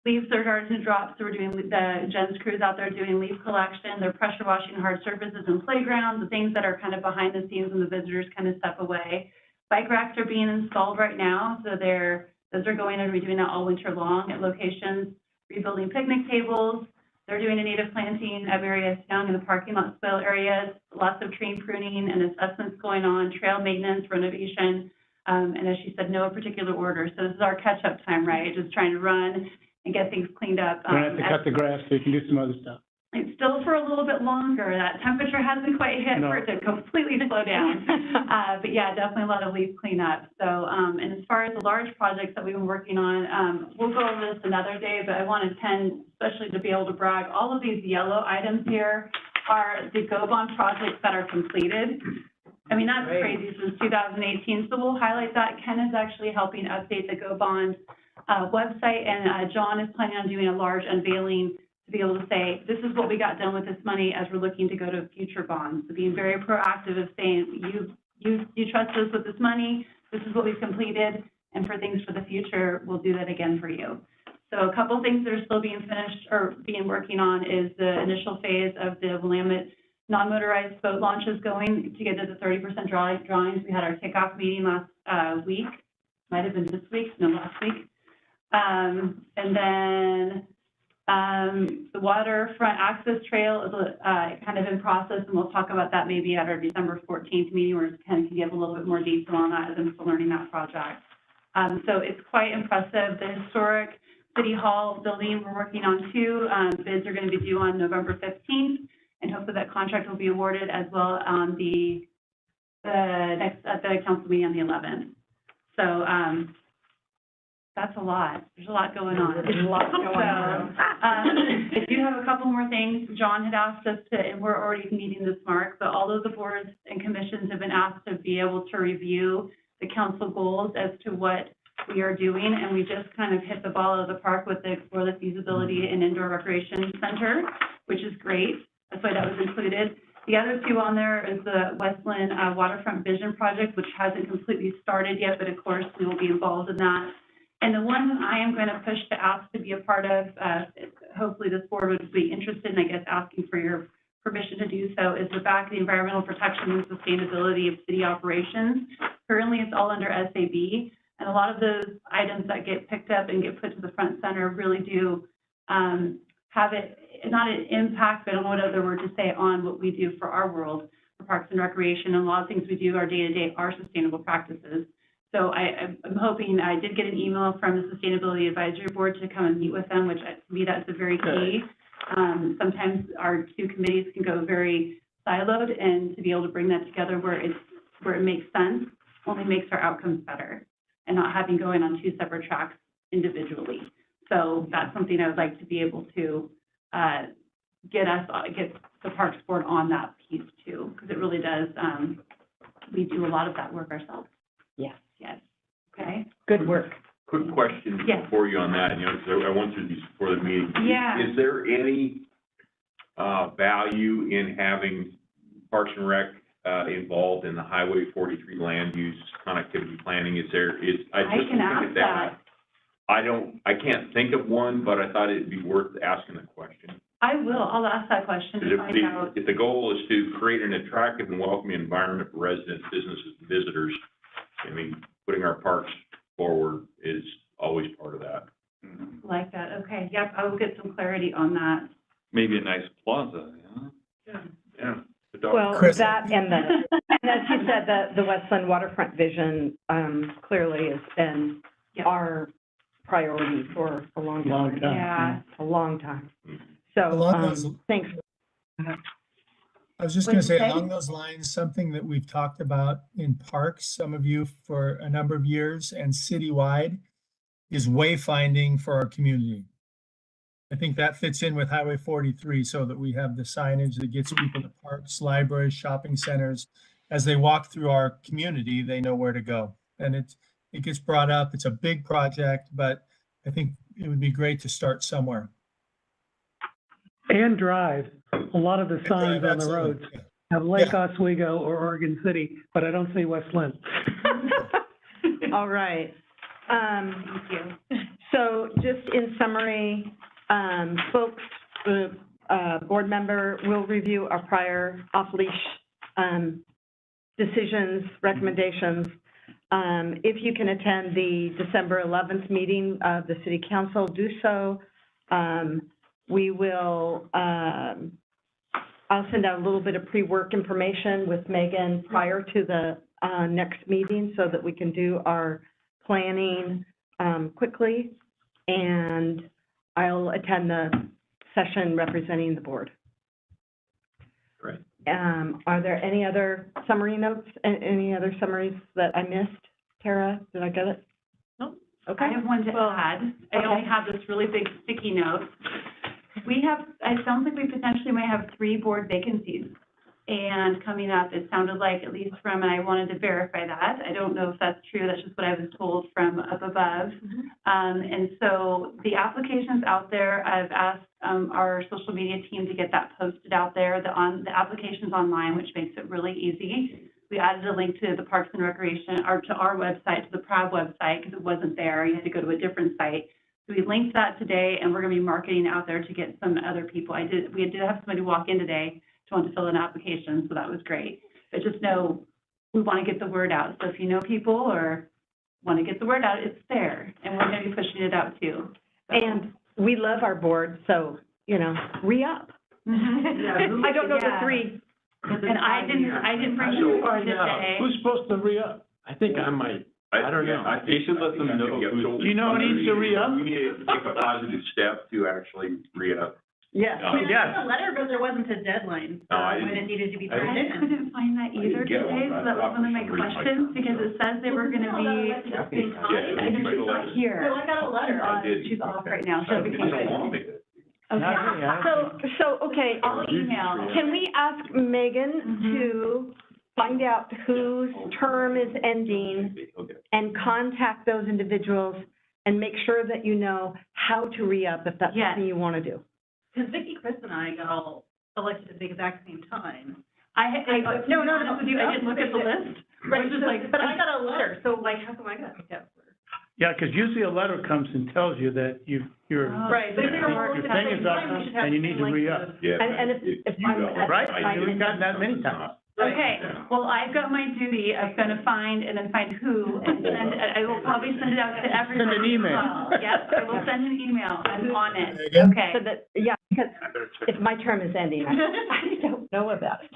leaves are starting to drop, so we're doing, the Jen's crews out there doing leaf collection, they're pressure washing hard surfaces and playgrounds, the things that are kind of behind the scenes when the visitors kind of step away. Bike racks are being installed right now, so those are going, and we're doing that all winter long at locations, rebuilding picnic tables. They're doing a native planting at Marietta Young in the parking lot spoil areas, lots of tree pruning and assessments going on, trail maintenance, renovation, and as she said, no particular order. So this is our catch-up time, right? Just trying to run and get things cleaned up. We're gonna have to cut the grass so you can do some other stuff. It's still for a little bit longer. That temperature hasn't quite hit No. for it to completely slow down. But yeah, definitely a lot of leaf cleanup. So, and as far as the large projects that we've been working on, we'll go over this another day, but I wanted Ken especially to be able to brag. All of these yellow items here are the Go Bond projects that are completed. I mean, that's crazy since 2018. So we'll highlight that. Ken is actually helping update the Go Bond website, and John is planning on doing a large unveiling to be able to say, this is what we got done with this money as we're looking to go to future bonds. So being very proactive of saying, you trust us with this money, this is what we've completed, and for things for the future, we'll do that again for you. So a couple of things that are still being finished or being working on is the initial phase of the Willamette non-motorized boat launches going to get to the 30% drawings. We had our kickoff meeting last week, might have been this week, no, last week. And then the waterfront access trail is kind of in process, and we'll talk about that maybe at our December 14th meeting, where Ken can give a little bit more detail on that as I'm still learning that project. So it's quite impressive. The historic City Hall building we're working on too. Bids are going to be due on November 15th, and hopefully that contract will be awarded as well on the next at the council meeting on the 11th. So that's a lot. There's a lot going on. There's a lot going on. I do have a couple more things. John had asked us to, and we're already meeting this mark, but all of the boards and commissions have been asked to be able to review the council goals as to what we are doing, and we just kind of hit the ball out of the park with the Explore the Feasibility and Indoor Recreation Center, which is great. That's why that was included. The other two on there is the Westland Waterfront Vision Project, which hasn't completely started yet, but of course we will be involved in that. And the one that I am going to push to ask to be a part of, hopefully this board would be interested in, I guess, asking for your permission to do so, is the back of the environmental protection and sustainability of city operations. Currently, it's all under SAB, and a lot of those items that get picked up and get put to the front center really do have it, not an impact, but I don't know what other word to say, on what we do for our world, for Parks and Recreation, and a lot of things we do our day-to-day are sustainable practices. So I'm hoping, I did get an email from the Sustainability Advisory Board to come and meet with them, which to me, that's a very key. Sometimes our two committees can go very siloed, and to be able to bring that together where it makes sense only makes our outcomes better, and not having going on two separate tracks individually. So that's something I would like to be able to get the Parks Board on that piece too, because it really does, we do a lot of that work ourselves. Yes. Yes. Okay. Good work. Quick question Yes. for you on that, because I went through these before the meeting. Yeah. Is there any value in having Parks and Rec involved in the Highway 43 land use connectivity planning? I can ask that. I can't think of one, but I thought it'd be worth asking the question. I will. I'll ask that question to find out. If the goal is to create an attractive and welcoming environment for residents, businesses, and visitors, I mean, putting our parks forward is always part of that. Like that. Okay. Yep. I will get some clarity on that. Maybe a nice plaza, yeah? Yeah. Well, Chris. that and as you said, the Westland Waterfront Vision clearly has been Yep. our priority for a long time. Long time. Yeah. A long time. So, Along those- thanks. I was just going to say, What'd you say? along those lines, something that we've talked about in parks, some of you for a number of years and citywide, is wayfinding for our community. I think that fits in with Highway 43 so that we have the signage that gets people to parks, libraries, shopping centers. As they walk through our community, they know where to go. And it gets brought up. It's a big project, but I think it would be great to start somewhere. And drive. A lot of the signs on the Absolutely. roads have Lake Oswego or Oregon City, but I don't see West Linn. All right. Thank you. So just in summary, folks, the board member will review our prior off-leash decisions, recommendations. If you can attend the December 11th meeting of the City Council, do so. We will, I'll send out a little bit of pre-work information with Megan prior to the next meeting so that we can do our planning quickly. And I'll attend the session representing the board. Great. Are there any other summary notes, any other summaries that I missed? Tara, did I get it? Nope. Okay. I have one to add. I only have this really big sticky note. We have, it sounds like we potentially might have 3 board vacancies. And coming up, it sounded like, at least from, and I wanted to verify that. I don't know if that's true. That's just what I was told from up above. And so the application's out there. I've asked our social media team to get that posted out there. The application's online, which makes it really easy. We added a link to the Parks and Recreation, or to our website, to the PRAB website, because it wasn't there. You had to go to a different site. So we linked that today, and we're going to be marketing out there to get some other people. We did have somebody walk in today to want to fill an application, so that was great. But just know, we want to get the word out. So if you know people or want to get the word out, it's there, and we're going to be pushing it out too. So. And we love our board, so, you know, re-up. I don't know the 3. And I didn't bring you forward today. Who's supposed to re-up? I think I might, I don't know. You should let them know. Do you know who needs to re-up? We need to take a positive step to actually re-up. Yes. Yes. The letter, but there wasn't a deadline No, I when didn't- it needed to be I turned I in. couldn't find that either get one, today, so but I that was thought one of my for some reason questions, because it says they were gonna be, Yeah, and she's not here. Well, I got a letter. She's off right now, she'll be coming. Okay, so, okay, I'll email. can we ask Megan to find out whose term is ending Okay. and contact those individuals and make sure that you know how to re-up if that's Yes. something you want to do? Because Vicki, Chris, and I got all elected at the exact same time. No, honest with you, I didn't look at the list. Right, Which is like, but I got a letter, so like, how come I got a letter? Yeah, because usually a letter comes and tells you that your Right, but if you're all your at the thing same is up time, we should have and you the need same to length re-up. of- Yeah. And if I'm at Right, that we've time, gotten that many times. okay, well, I've got my duty of gonna find and then find who, and send, I will probably send it out to everybody. Send an email. as well. Yep, I will send an email, I'm on it, Megan? okay. so that, yeah, because if my term is ending, I don't know about it.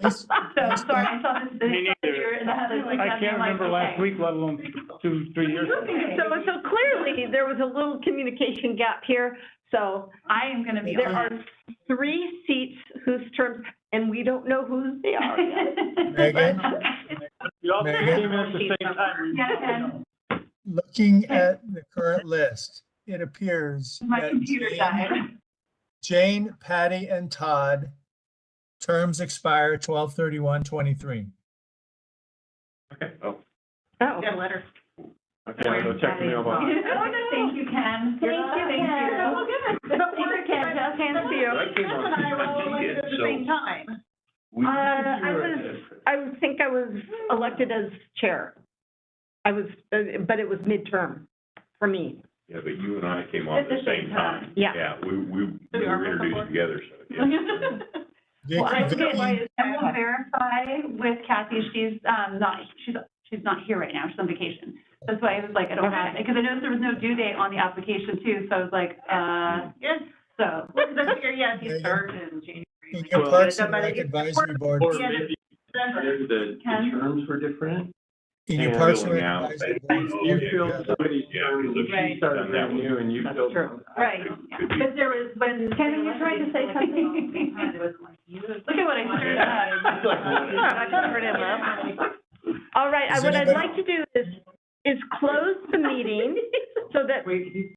So, sorry, I saw this, Me neither. you're in the Heather's like I that, and can't I'm like, remember last okay. week, let alone 2-3 years ago. So clearly, there was a little communication gap here, so I am gonna be there on are it. 3 seats whose terms, and we don't know who they are yet. Megan? We all Megan? came in at the same time. Yeah, Ken. Looking at the current list, it appears My that computer died. Jane, Patty, and Todd, terms expire 12/31/23. Okay, Oh, Got a letter. okay, I'll go check the mailbox. Thank you, Ken. Thank you, Ken. Oh, good. But we're Ken, just hands to you. I came Chris on and I were all Tuesday, elected at the so same time. we- I think I was elected as chair. I was, but it was midterm for me. Yeah, but you and I came on at the same time. Yeah. Yeah, we We were are introduced together, so, yeah. Well, I Vicky, will verify with Kathy, she's not here right now, she's on vacation. That's why I was like, I don't have it, because I noticed there was no due date on the application too, so I was like, Yes, so. well, because I figure, yeah, if you Megan? start in January. in your Well, Parks and But Rec it- Advisory Board, Or Yeah, maybe that's- the terms were different. in your And Parks and going Rec out. advisory You board. filled somebody's term, if Right. she started very new and you filled. true. Right, because there was, when. Kenny, you're trying to say something? Look at what I stirred up. Covered him up. All right, Does what I'd anybody- like to do is close the meeting so that